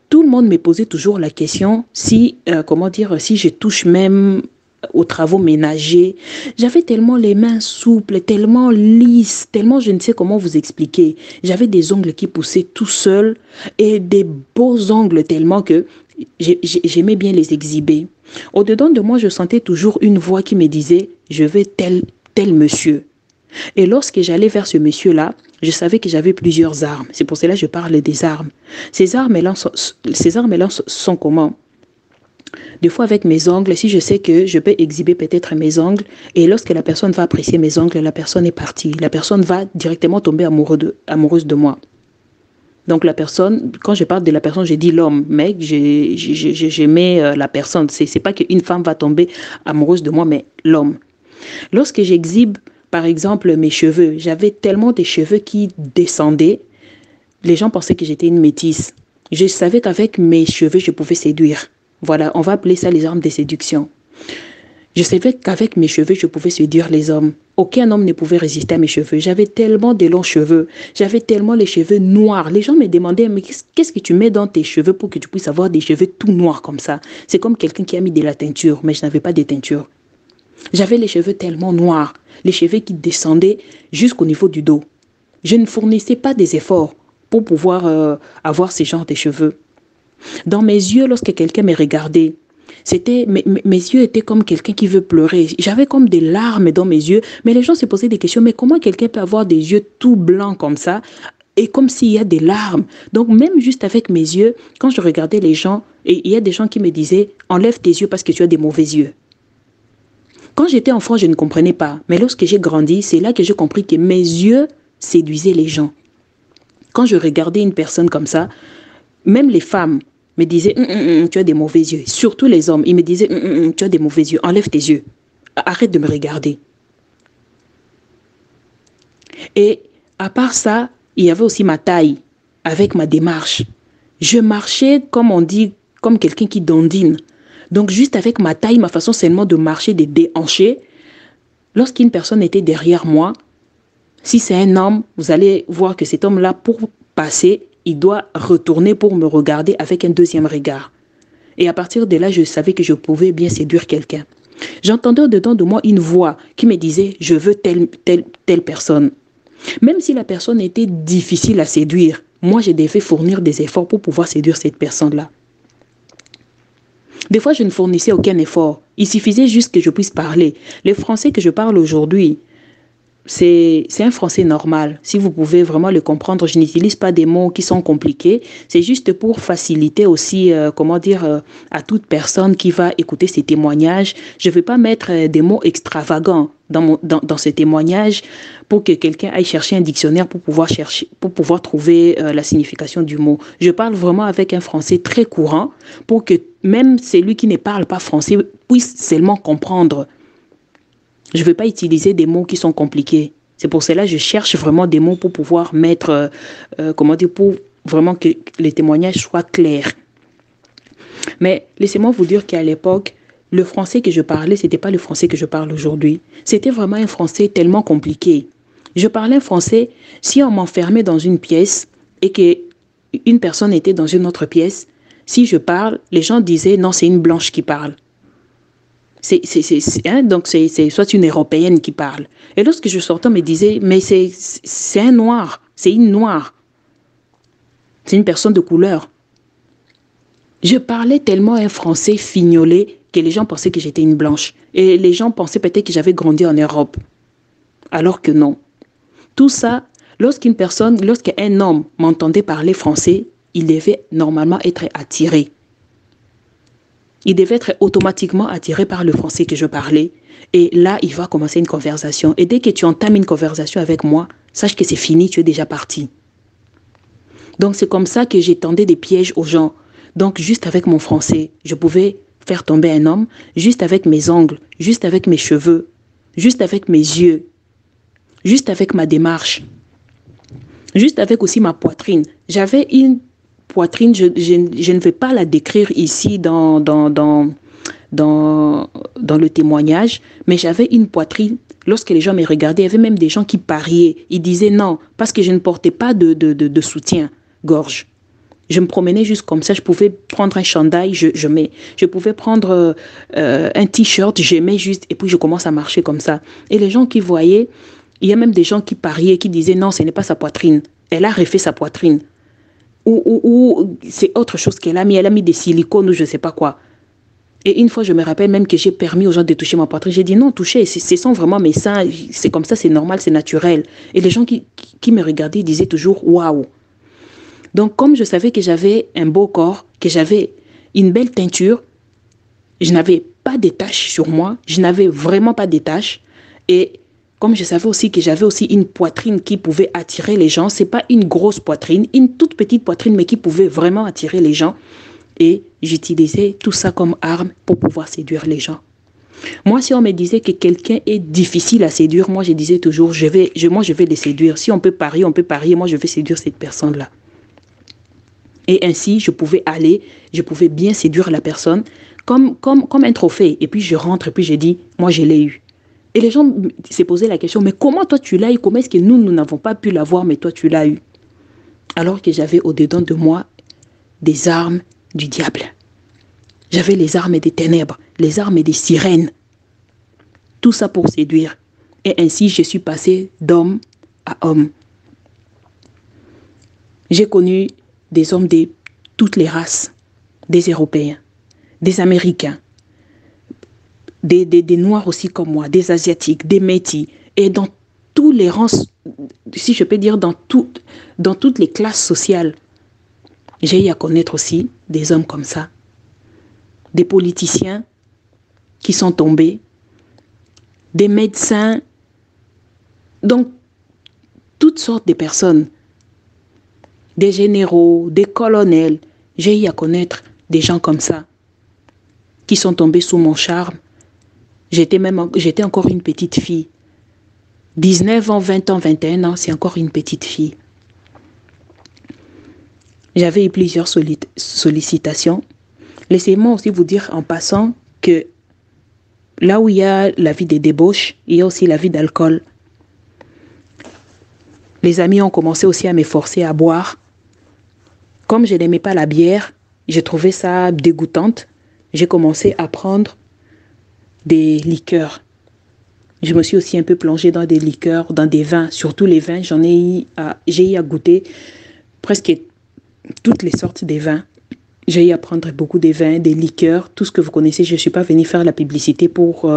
tout le monde me posait toujours la question si, si je touche même aux travaux ménagers. J'avais tellement les mains souples, tellement lisses, tellement je ne sais comment vous expliquer. J'avais des ongles qui poussaient tout seuls et des beaux ongles tellement que j'aimais bien les exhiber. Au-dedans de moi, je sentais toujours une voix qui me disait « Je veux tel monsieur ». Et lorsque j'allais vers ce monsieur-là, je savais que j'avais plusieurs armes. C'est pour cela que je parle des armes. Ces armes-là sont comment? Des fois avec mes ongles, si je sais que je peux exhiber peut-être mes ongles, et lorsque la personne va apprécier mes ongles, la personne est partie. La personne va directement tomber amoureuse de moi. Donc la personne, quand je parle de la personne, je dis l'homme, mais j'aimais la personne. C'est pas qu'une femme va tomber amoureuse de moi, mais l'homme. Lorsque j'exhibe par exemple, mes cheveux, j'avais tellement de cheveux qui descendaient, les gens pensaient que j'étais une métisse. Je savais qu'avec mes cheveux, je pouvais séduire. Voilà, on va appeler ça les armes de séduction. Je savais qu'avec mes cheveux, je pouvais séduire les hommes. Aucun homme ne pouvait résister à mes cheveux. J'avais tellement de longs cheveux. J'avais tellement les cheveux noirs. Les gens me demandaient, mais qu'est-ce que tu mets dans tes cheveux pour que tu puisses avoir des cheveux tout noirs comme ça? C'est comme quelqu'un qui a mis de la teinture, mais je n'avais pas de teinture. J'avais les cheveux tellement noirs, les cheveux qui descendaient jusqu'au niveau du dos. Je ne fournissais pas des efforts pour pouvoir avoir ce genre de cheveux. Dans mes yeux, lorsque quelqu'un me regardait, mes yeux étaient comme quelqu'un qui veut pleurer. J'avais comme des larmes dans mes yeux, mais les gens se posaient des questions, mais comment quelqu'un peut avoir des yeux tout blancs comme ça et comme s'il y a des larmes? Donc même juste avec mes yeux, quand je regardais les gens, et il y a des gens qui me disaient, enlève tes yeux parce que tu as des mauvais yeux. Quand j'étais enfant, je ne comprenais pas. Mais lorsque j'ai grandi, c'est là que j'ai compris que mes yeux séduisaient les gens. Quand je regardais une personne comme ça, même les femmes me disaient tu as des mauvais yeux. Surtout les hommes, ils me disaient tu as des mauvais yeux. Enlève tes yeux. Arrête de me regarder. Et à part ça, il y avait aussi ma taille avec ma démarche. Je marchais, comme on dit, comme quelqu'un qui dandine. Donc, juste avec ma taille, ma façon seulement de marcher, de déhancher, lorsqu'une personne était derrière moi, si c'est un homme, vous allez voir que cet homme-là, pour passer, il doit retourner pour me regarder avec un deuxième regard. Et à partir de là, je savais que je pouvais bien séduire quelqu'un. J'entendais au-dedans de moi une voix qui me disait « Je veux telle personne ». Même si la personne était difficile à séduire, moi, je devais fournir des efforts pour pouvoir séduire cette personne-là. Des fois, je ne fournissais aucun effort. Il suffisait juste que je puisse parler. Le français que je parle aujourd'hui, c'est un français normal. Si vous pouvez vraiment le comprendre, je n'utilise pas des mots qui sont compliqués. C'est juste pour faciliter aussi, à toute personne qui va écouter ces témoignages. Je ne vais pas mettre des mots extravagants dans ces témoignages pour que quelqu'un aille chercher un dictionnaire pour pouvoir trouver la signification du mot. Je parle vraiment avec un français très courant pour que même celui qui ne parle pas français puisse seulement comprendre. Je ne veux pas utiliser des mots qui sont compliqués. C'est pour cela que je cherche vraiment des mots pour pouvoir mettre, comment dire, pour vraiment que les témoignages soient clairs. Mais laissez-moi vous dire qu'à l'époque, le français que je parlais, ce n'était pas le français que je parle aujourd'hui. C'était vraiment un français tellement compliqué. Je parlais français, si on m'enfermait dans une pièce et qu'une personne était dans une autre pièce, si je parle, les gens disaient non, c'est une blanche qui parle. Donc c'est soit une européenne qui parle. Et lorsque je sortais, on me disait mais c'est un noir, c'est une noire. C'est une personne de couleur. Je parlais tellement un français fignolé que les gens pensaient que j'étais une blanche. Et les gens pensaient peut-être que j'avais grandi en Europe. Alors que non. Tout ça, lorsqu'un homme m'entendait parler français, il devait normalement être attiré. Il devait être automatiquement attiré par le français que je parlais. Et là, il va commencer une conversation. Et dès que tu entames une conversation avec moi, sache que c'est fini, tu es déjà parti. Donc c'est comme ça que j'ai tendu des pièges aux gens. Donc juste avec mon français, je pouvais faire tomber un homme, juste avec mes ongles, juste avec mes cheveux, juste avec mes yeux, juste avec ma démarche, juste avec aussi ma poitrine. J'avais une poitrine, je ne vais pas la décrire ici dans le témoignage, mais j'avais une poitrine. Lorsque les gens me regardaient, il y avait même des gens qui pariaient. Ils disaient non, parce que je ne portais pas de soutien-gorge. Je me promenais juste comme ça, je pouvais prendre un chandail, je pouvais prendre un t-shirt, je mets juste, et puis je commence à marcher comme ça. Et les gens qui voyaient, il y a même des gens qui pariaient, qui disaient non, ce n'est pas sa poitrine. Elle a refait sa poitrine. Ou c'est autre chose qu'elle a mis des silicones ou je ne sais pas quoi. Et une fois, je me rappelle même que j'ai permis aux gens de toucher ma poitrine. J'ai dit non, touchez, ce sont vraiment mes seins, c'est comme ça, c'est normal, c'est naturel. Et les gens qui me regardaient disaient toujours waouh. Donc, comme je savais que j'avais un beau corps, que j'avais une belle teinture, je n'avais pas de taches sur moi, je n'avais vraiment pas de taches. Et comme je savais aussi que j'avais aussi une poitrine qui pouvait attirer les gens, ce n'est pas une grosse poitrine, une toute petite poitrine, mais qui pouvait vraiment attirer les gens. Et j'utilisais tout ça comme arme pour pouvoir séduire les gens. Moi, si on me disait que quelqu'un est difficile à séduire, moi, je disais toujours, je vais les séduire. Si on peut parier, moi, je vais séduire cette personne-là. Et ainsi, je pouvais bien séduire la personne comme un trophée. Et puis, je rentre et puis je dis, moi, je l'ai eu. Et les gens se posaient la question, mais comment toi, tu l'as eu? Comment est-ce que nous n'avons pas pu l'avoir, mais toi, tu l'as eu? Alors que j'avais au-dedans de moi des armes du diable. J'avais les armes des ténèbres, les armes des sirènes. Tout ça pour séduire. Et ainsi, je suis passé d'homme à homme. J'ai connu des hommes de toutes les races, des Européens, des Américains, des Noirs aussi comme moi, des Asiatiques, des Métis, et dans tous les rangs, si je peux dire, dans toutes les classes sociales. J'ai eu à connaître aussi des hommes comme ça, des politiciens qui sont tombés, des médecins, donc toutes sortes de personnes, des généraux, des colonels. J'ai eu à connaître des gens comme ça, qui sont tombés sous mon charme. J'étais encore une petite fille. 19 ans, 20 ans, 21 ans, c'est encore une petite fille. J'avais eu plusieurs sollicitations. Laissez-moi aussi vous dire en passant que là où il y a la vie des débauches, il y a aussi la vie d'alcool. Les amis ont commencé aussi à me forcer à boire. Comme je n'aimais pas la bière, j'ai trouvé ça dégoûtante. J'ai commencé à prendre des liqueurs. Je me suis aussi un peu plongée dans des liqueurs, dans des vins. Surtout les vins, j'ai eu à goûter presque toutes les sortes de vins. J'ai eu à prendre beaucoup de vins, des liqueurs, tout ce que vous connaissez. Je ne suis pas venue faire la publicité pour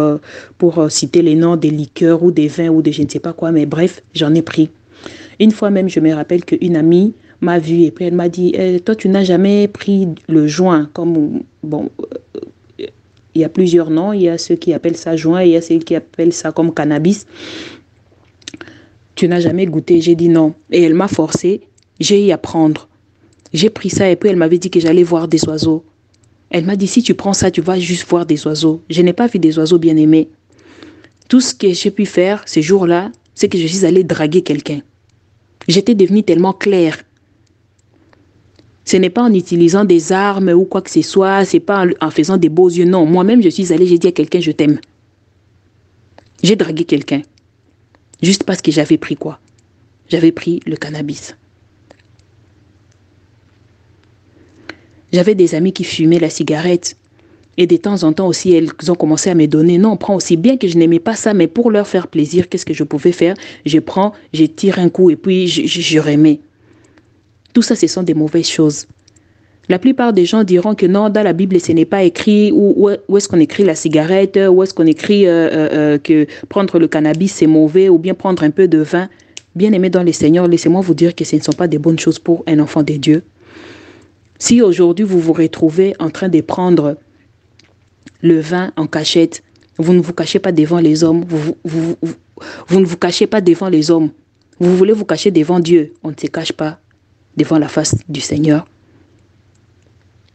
citer les noms des liqueurs ou des vins ou de je ne sais pas quoi, mais bref, j'en ai pris. Une fois même, je me rappelle qu'une amie m'a vue et puis elle m'a dit toi, tu n'as jamais pris le joint comme, bon, il y a plusieurs noms, il y a ceux qui appellent ça joint, il y a ceux qui appellent ça comme cannabis. Tu n'as jamais goûté? J'ai dit non. Et elle m'a forcé, j'ai eu à prendre. J'ai pris ça et puis elle m'avait dit que j'allais voir des oiseaux. Elle m'a dit, si tu prends ça, tu vas juste voir des oiseaux. Je n'ai pas vu des oiseaux bien aimés. Tout ce que j'ai pu faire ces jours-là, c'est que je suis allée draguer quelqu'un. J'étais devenue tellement claire. Ce n'est pas en utilisant des armes ou quoi que ce soit, ce n'est pas en faisant des beaux yeux, non. Moi-même, je suis allée, j'ai dit à quelqu'un, je t'aime. J'ai dragué quelqu'un. Juste parce que j'avais pris quoi? J'avais pris le cannabis. J'avais des amis qui fumaient la cigarette. Et de temps en temps aussi, elles ont commencé à me donner. Non, prends aussi bien que je n'aimais pas ça, mais pour leur faire plaisir, qu'est-ce que je pouvais faire? Je prends, je tire un coup et puis je remets. Tout ça, ce sont des mauvaises choses. La plupart des gens diront que non, dans la Bible, ce n'est pas écrit. Où est-ce qu'on écrit la cigarette? Où est-ce qu'on écrit que prendre le cannabis, c'est mauvais? Ou bien prendre un peu de vin? Bien aimé dans les Seigneurs, laissez-moi vous dire que ce ne sont pas des bonnes choses pour un enfant de Dieu. Si aujourd'hui, vous vous retrouvez en train de prendre le vin en cachette, vous ne vous cachez pas devant les hommes, vous ne vous cachez pas devant les hommes. Vous voulez vous cacher devant Dieu, on ne se cache pas devant la face du Seigneur.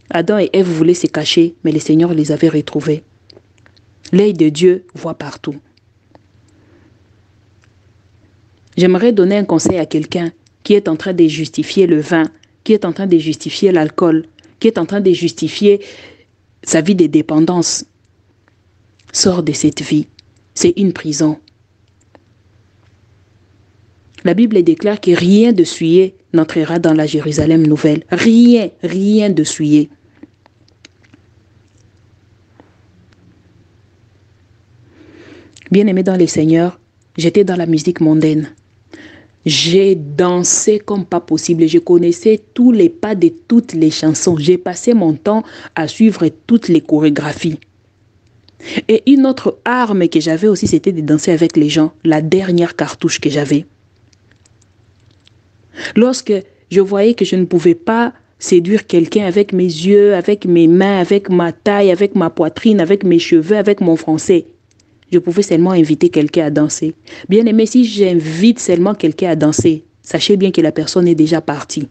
Adam et Ève voulaient se cacher, mais le Seigneur les avait retrouvés. L'œil de Dieu voit partout. J'aimerais donner un conseil à quelqu'un qui est en train de justifier le vin, qui est en train de justifier l'alcool, qui est en train de justifier sa vie de dépendance. Sors de cette vie. C'est une prison. La Bible déclare que rien de souillé n'entrera dans la Jérusalem nouvelle. Rien, rien de souillé. Bien-aimé dans les Seigneurs, j'étais dans la musique mondaine. J'ai dansé comme pas possible. Je connaissais tous les pas de toutes les chansons. J'ai passé mon temps à suivre toutes les chorégraphies. Et une autre arme que j'avais aussi, c'était de danser avec les gens. La dernière cartouche que j'avais. Lorsque je voyais que je ne pouvais pas séduire quelqu'un avec mes yeux, avec mes mains, avec ma taille, avec ma poitrine, avec mes cheveux, avec mon français, je pouvais seulement inviter quelqu'un à danser. Bien aimé, si j'invite seulement quelqu'un à danser, sachez bien que la personne est déjà partie.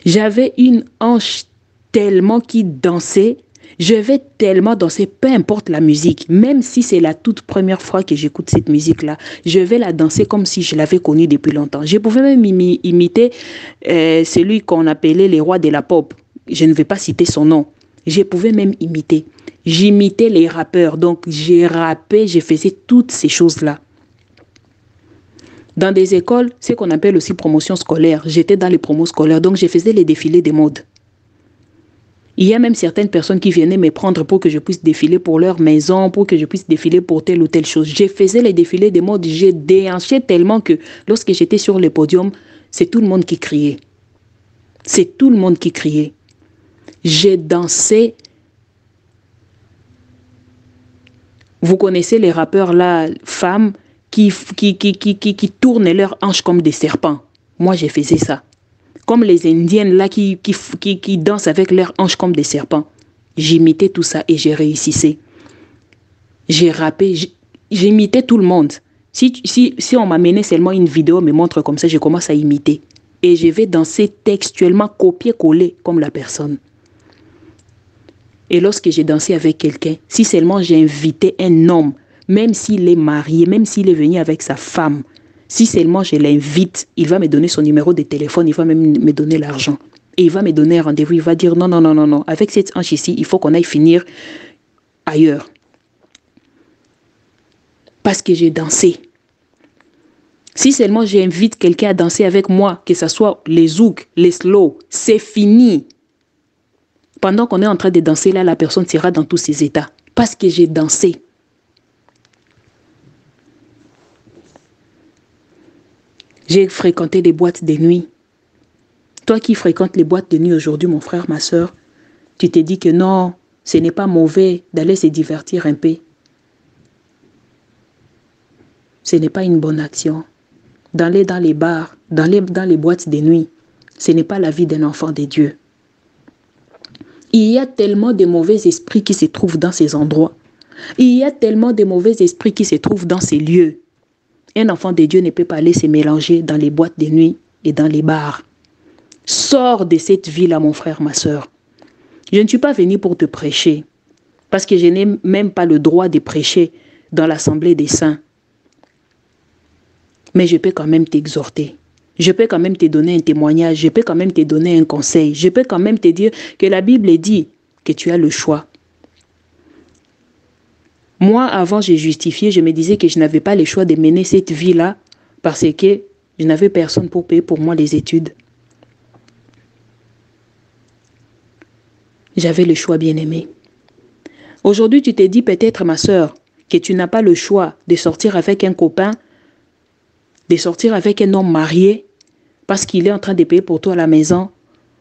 J'avais une hanche tellement qui dansait, je vais tellement danser, peu importe la musique, même si c'est la toute première fois que j'écoute cette musique-là, je vais la danser comme si je l'avais connue depuis longtemps. Je pouvais même imiter celui qu'on appelait les rois de la pop. Je ne vais pas citer son nom. Je pouvais même imiter. J'imitais les rappeurs, donc j'ai rappé, je faisais toutes ces choses-là. Dans des écoles, ce qu'on appelle aussi promotion scolaire, j'étais dans les promos scolaires, donc je faisais les défilés des modes. Il y a même certaines personnes qui venaient me prendre pour que je puisse défiler pour leur maison, pour que je puisse défiler pour telle ou telle chose. Je faisais les défilés des modes, j'ai déhanché tellement que lorsque j'étais sur le podium, c'est tout le monde qui criait. C'est tout le monde qui criait. J'ai dansé. Vous connaissez les rappeurs là, femmes, qui tournent leurs hanches comme des serpents. Moi, j'ai fait ça. Comme les Indiennes là qui dansent avec leurs hanches comme des serpents. J'imitais tout ça et j'ai réussi. J'ai rappé, j'imitais tout le monde. Si on m'amenait seulement une vidéo, me montre comme ça, je commence à imiter. Et je vais danser textuellement, copier-coller comme la personne. Et lorsque j'ai dansé avec quelqu'un, si seulement j'ai invité un homme, même s'il est marié, même s'il est venu avec sa femme, si seulement je l'invite, il va me donner son numéro de téléphone, il va même me donner l'argent. Et il va me donner un rendez-vous, il va dire non, non, non, non, non, avec cette hanche ici, il faut qu'on aille finir ailleurs. Parce que j'ai dansé. Si seulement j'invite quelqu'un à danser avec moi, que ce soit les zouks, les slow, c'est fini. Pendant qu'on est en train de danser, là, la personne sera dans tous ses états. Parce que j'ai dansé. J'ai fréquenté les boîtes de nuit. Toi qui fréquentes les boîtes de nuit aujourd'hui, mon frère, ma soeur, tu te dis que non, ce n'est pas mauvais d'aller se divertir un peu. Ce n'est pas une bonne action. D'aller dans les bars, d'aller dans les boîtes de nuit, ce n'est pas la vie d'un enfant de Dieu. Il y a tellement de mauvais esprits qui se trouvent dans ces endroits. Il y a tellement de mauvais esprits qui se trouvent dans ces lieux. Un enfant de Dieu ne peut pas aller se mélanger dans les boîtes de nuit et dans les bars. Sors de cette vie-là, mon frère, ma soeur. Je ne suis pas venue pour te prêcher, parce que je n'ai même pas le droit de prêcher dans l'assemblée des saints. Mais je peux quand même t'exhorter. Je peux quand même te donner un témoignage. Je peux quand même te donner un conseil. Je peux quand même te dire que la Bible dit que tu as le choix. Moi, avant, j'ai justifié, je me disais que je n'avais pas le choix de mener cette vie-là parce que je n'avais personne pour payer pour moi les études. J'avais le choix, bien-aimé. Aujourd'hui, tu te dis peut-être, ma sœur, que tu n'as pas le choix de sortir avec un copain, de sortir avec un homme marié, parce qu'il est en train de payer pour toi à la maison,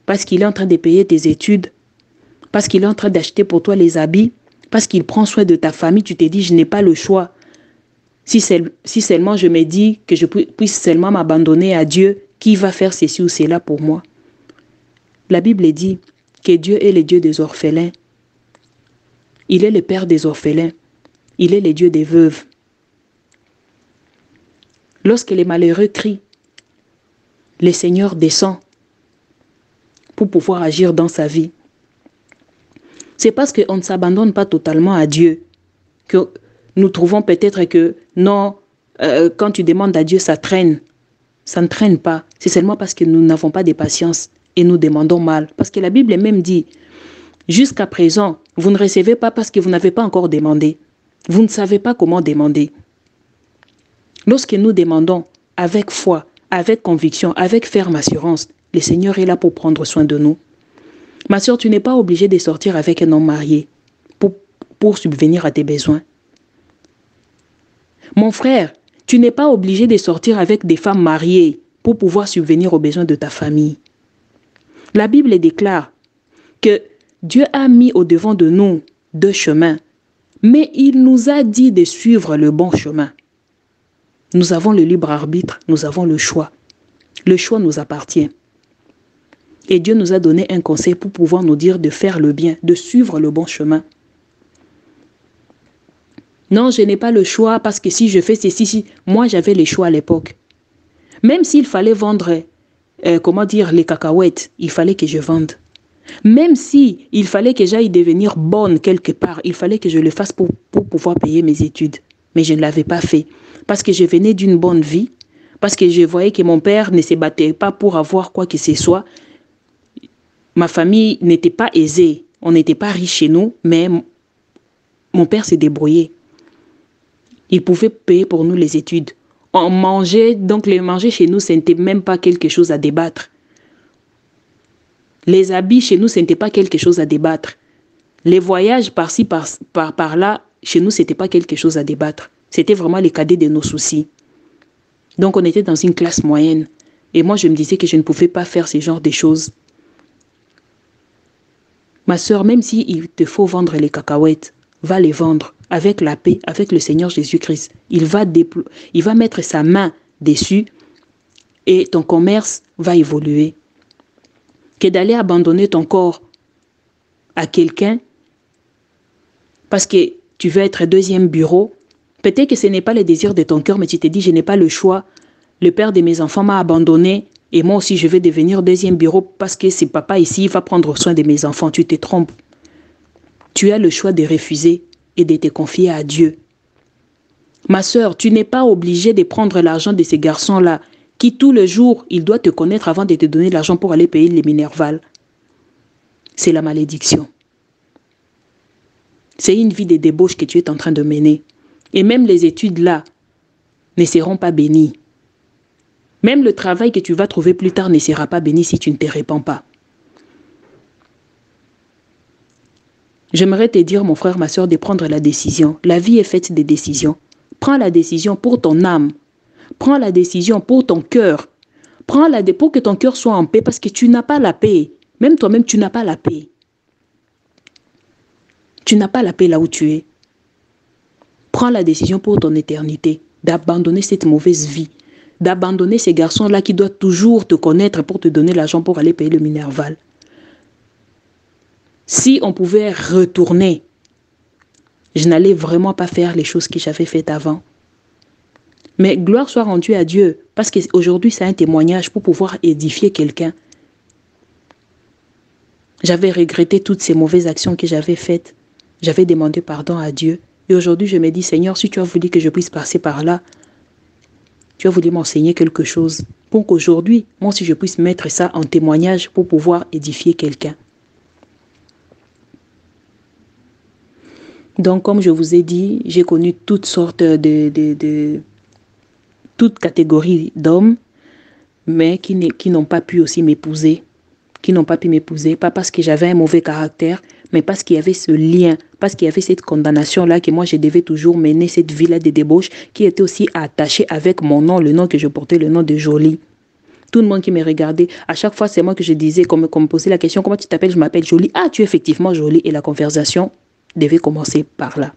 parce qu'il est en train de payer tes études, parce qu'il est en train d'acheter pour toi les habits, parce qu'il prend soin de ta famille, tu te dis, je n'ai pas le choix. Si seulement je me dis que je puisse seulement m'abandonner à Dieu, qui va faire ceci ou cela pour moi? La Bible dit que Dieu est le Dieu des orphelins. Il est le Père des orphelins. Il est le Dieu des veuves. Lorsque les malheureux crient, le Seigneur descend pour pouvoir agir dans sa vie. C'est parce qu'on ne s'abandonne pas totalement à Dieu que nous trouvons peut-être que non, quand tu demandes à Dieu, ça traîne. Ça ne traîne pas. C'est seulement parce que nous n'avons pas de patience et nous demandons mal. Parce que la Bible même dit, jusqu'à présent, vous ne recevez pas parce que vous n'avez pas encore demandé. Vous ne savez pas comment demander. Lorsque nous demandons avec foi, avec conviction, avec ferme assurance, le Seigneur est là pour prendre soin de nous. Ma soeur, tu n'es pas obligée de sortir avec un homme marié pour subvenir à tes besoins. Mon frère, tu n'es pas obligé de sortir avec des femmes mariées pour pouvoir subvenir aux besoins de ta famille. La Bible déclare que Dieu a mis au-devant de nous deux chemins, mais il nous a dit de suivre le bon chemin. Nous avons le libre arbitre, nous avons le choix. Le choix nous appartient. Et Dieu nous a donné un conseil pour pouvoir nous dire de faire le bien, de suivre le bon chemin. Non, je n'ai pas le choix parce que si je fais ceci, moi j'avais le choix à l'époque. Même s'il fallait vendre, les cacahuètes, il fallait que je vende. Même si il fallait que j'aille devenir bonne quelque part, il fallait que je le fasse pour pouvoir payer mes études. Mais je ne l'avais pas fait parce que je venais d'une bonne vie, parce que je voyais que mon père ne se battait pas pour avoir quoi que ce soit. Ma famille n'était pas aisée, on n'était pas riche chez nous, mais mon père s'est débrouillé. Il pouvait payer pour nous les études. On mangeait, donc les manger chez nous, ce n'était même pas quelque chose à débattre. Les habits chez nous, ce n'était pas quelque chose à débattre. Les voyages par-ci, par-là, chez nous, ce n'était pas quelque chose à débattre. C'était vraiment les cadets de nos soucis. Donc on était dans une classe moyenne. Et moi, je me disais que je ne pouvais pas faire ce genre de choses. Ma soeur, même s'il te faut vendre les cacahuètes, va les vendre avec la paix, avec le Seigneur Jésus-Christ. Il va mettre sa main dessus et ton commerce va évoluer. Que d'aller abandonner ton corps à quelqu'un parce que tu veux être deuxième bureau, peut-être que ce n'est pas le désir de ton cœur, mais tu te dis, je n'ai pas le choix. Le père de mes enfants m'a abandonné et moi aussi je vais devenir deuxième bureau parce que c'est papa ici, il va prendre soin de mes enfants. Tu te trompes. Tu as le choix de refuser et de te confier à Dieu. Ma sœur, tu n'es pas obligée de prendre l'argent de ces garçons-là qui tout le jour, il doit te connaître avant de te donner l'argent pour aller payer les Minerval. C'est la malédiction. C'est une vie de débauche que tu es en train de mener. Et même les études là ne seront pas bénies. Même le travail que tu vas trouver plus tard ne sera pas béni si tu ne te répands pas. J'aimerais te dire, mon frère, ma soeur, de prendre la décision. La vie est faite de décisions. Prends la décision pour ton âme. Prends la décision pour ton cœur. Prends-la pour que ton cœur soit en paix parce que tu n'as pas la paix. Même toi-même, tu n'as pas la paix. Tu n'as pas la paix là où tu es. Prends la décision pour ton éternité d'abandonner cette mauvaise vie, d'abandonner ces garçons-là qui doivent toujours te connaître pour te donner l'argent pour aller payer le Minerval. Si on pouvait retourner, je n'allais vraiment pas faire les choses que j'avais faites avant. Mais gloire soit rendue à Dieu, parce qu'aujourd'hui c'est un témoignage pour pouvoir édifier quelqu'un. J'avais regretté toutes ces mauvaises actions que j'avais faites. J'avais demandé pardon à Dieu. Et aujourd'hui, je me dis, Seigneur, si tu as voulu que je puisse passer par là, tu as voulu m'enseigner quelque chose. Pour qu'aujourd'hui, moi aussi, je puisse mettre ça en témoignage pour pouvoir édifier quelqu'un. Donc, comme je vous ai dit, j'ai connu toutes sortes toutes catégories d'hommes, mais qui n'ont pas pu aussi m'épouser. Qui n'ont pas pu m'épouser, pas parce que j'avais un mauvais caractère, mais parce qu'il y avait ce lien, parce qu'il y avait cette condamnation-là, que moi, je devais toujours mener cette vie-là de débauche, qui était aussi attachée avec mon nom, le nom que je portais, le nom de Jolie. Tout le monde qui me regardait, à chaque fois, c'est moi que je disais, qu'on me posait la question, comment tu t'appelles? Je m'appelle Jolie. Ah, tu es effectivement Jolie. Et la conversation devait commencer par là.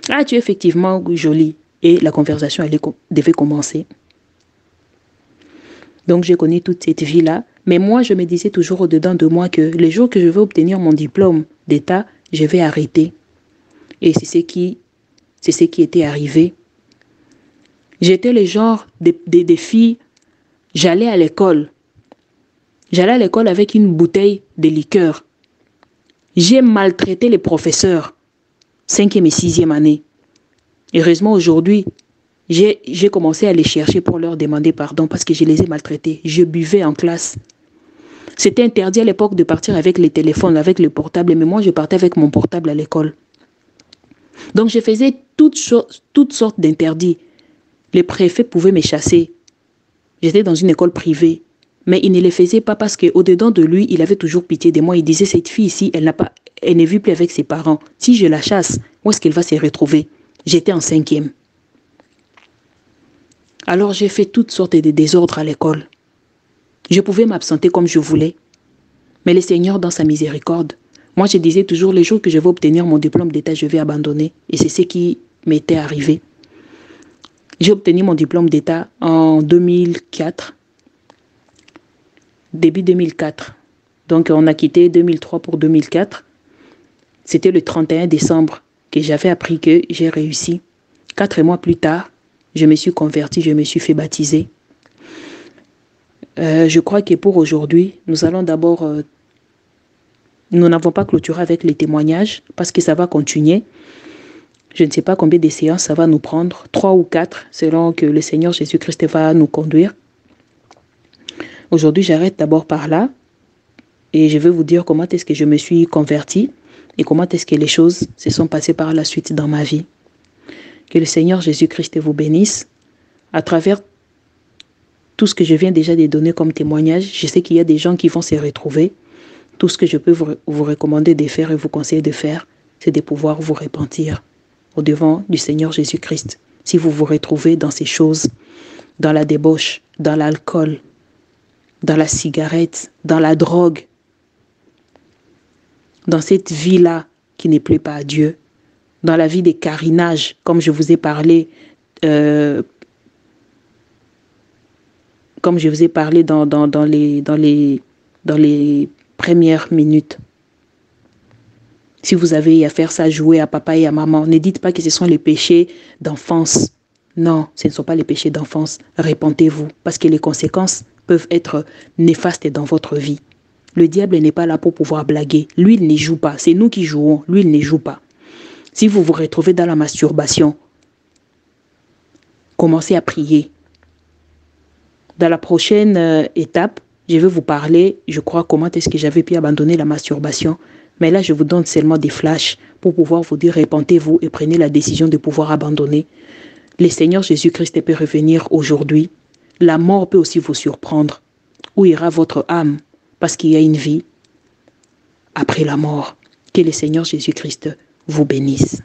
Ah, tu es effectivement Jolie. Et la conversation, devait commencer. Donc, j'ai connu toute cette vie-là. Mais moi, je me disais toujours au-dedans de moi que les jours que je vais obtenir mon diplôme d'État, je vais arrêter. Et c'est ce qui était arrivé. J'étais le genre des filles, j'allais à l'école. J'allais à l'école avec une bouteille de liqueur. J'ai maltraité les professeurs, 5e et 6e année. Heureusement, aujourd'hui, j'ai commencé à les chercher pour leur demander pardon parce que je les ai maltraités. Je buvais en classe. C'était interdit à l'époque de partir avec les téléphones, avec le portable, mais moi, je partais avec mon portable à l'école. Donc, je faisais toutes sortes d'interdits. Les préfets pouvaient me chasser. J'étais dans une école privée, mais il ne les faisait pas parce qu'au-dedans de lui, il avait toujours pitié de moi. Il disait, cette fille ici, elle ne vit plus avec ses parents. Si je la chasse, où est-ce qu'elle va se retrouver? J'étais en 5e. Alors, j'ai fait toutes sortes de désordres à l'école. Je pouvais m'absenter comme je voulais. Mais le Seigneur, dans sa miséricorde, moi je disais toujours, les jours que je vais obtenir mon diplôme d'État, je vais abandonner. Et c'est ce qui m'était arrivé. J'ai obtenu mon diplôme d'État en 2004. Début 2004. Donc on a quitté 2003 pour 2004. C'était le 31 décembre que j'avais appris que j'ai réussi. 4 mois plus tard, je me suis converti, je me suis fait baptiser. Je crois que pour aujourd'hui, nous allons d'abord... nous n'avons pas clôturé avec les témoignages parce que ça va continuer. Je ne sais pas combien de séances ça va nous prendre, 3 ou 4, selon que le Seigneur Jésus-Christ va nous conduire. Aujourd'hui, j'arrête d'abord par là et je vais vous dire comment est-ce que je me suis converti et comment est-ce que les choses se sont passées par la suite dans ma vie. Que le Seigneur Jésus-Christ vous bénisse. À travers tout ce que je viens déjà de donner comme témoignage, je sais qu'il y a des gens qui vont se retrouver. Tout ce que je peux vous recommander de faire et vous conseiller de faire, c'est de pouvoir vous repentir au-devant du Seigneur Jésus-Christ. Si vous vous retrouvez dans ces choses, dans la débauche, dans l'alcool, dans la cigarette, dans la drogue, dans cette vie-là qui ne plaît pas à Dieu, dans la vie des carinages, comme je vous ai parlé, dans les premières minutes. Si vous avez à faire ça, jouer à papa et à maman, ne dites pas que ce sont les péchés d'enfance. Non, ce ne sont pas les péchés d'enfance. Repentez-vous, parce que les conséquences peuvent être néfastes dans votre vie. Le diable n'est pas là pour pouvoir blaguer. Lui, il ne joue pas. C'est nous qui jouons. Lui, il ne joue pas. Si vous vous retrouvez dans la masturbation, commencez à prier. Dans la prochaine étape, je vais vous parler, je crois, comment est-ce que j'avais pu abandonner la masturbation. Mais là, je vous donne seulement des flashs pour pouvoir vous dire, repentez-vous et prenez la décision de pouvoir abandonner. Le Seigneur Jésus-Christ peut revenir aujourd'hui. La mort peut aussi vous surprendre. Où ira votre âme? Parce qu'il y a une vie après la mort. Que le Seigneur Jésus-Christ vous bénisse.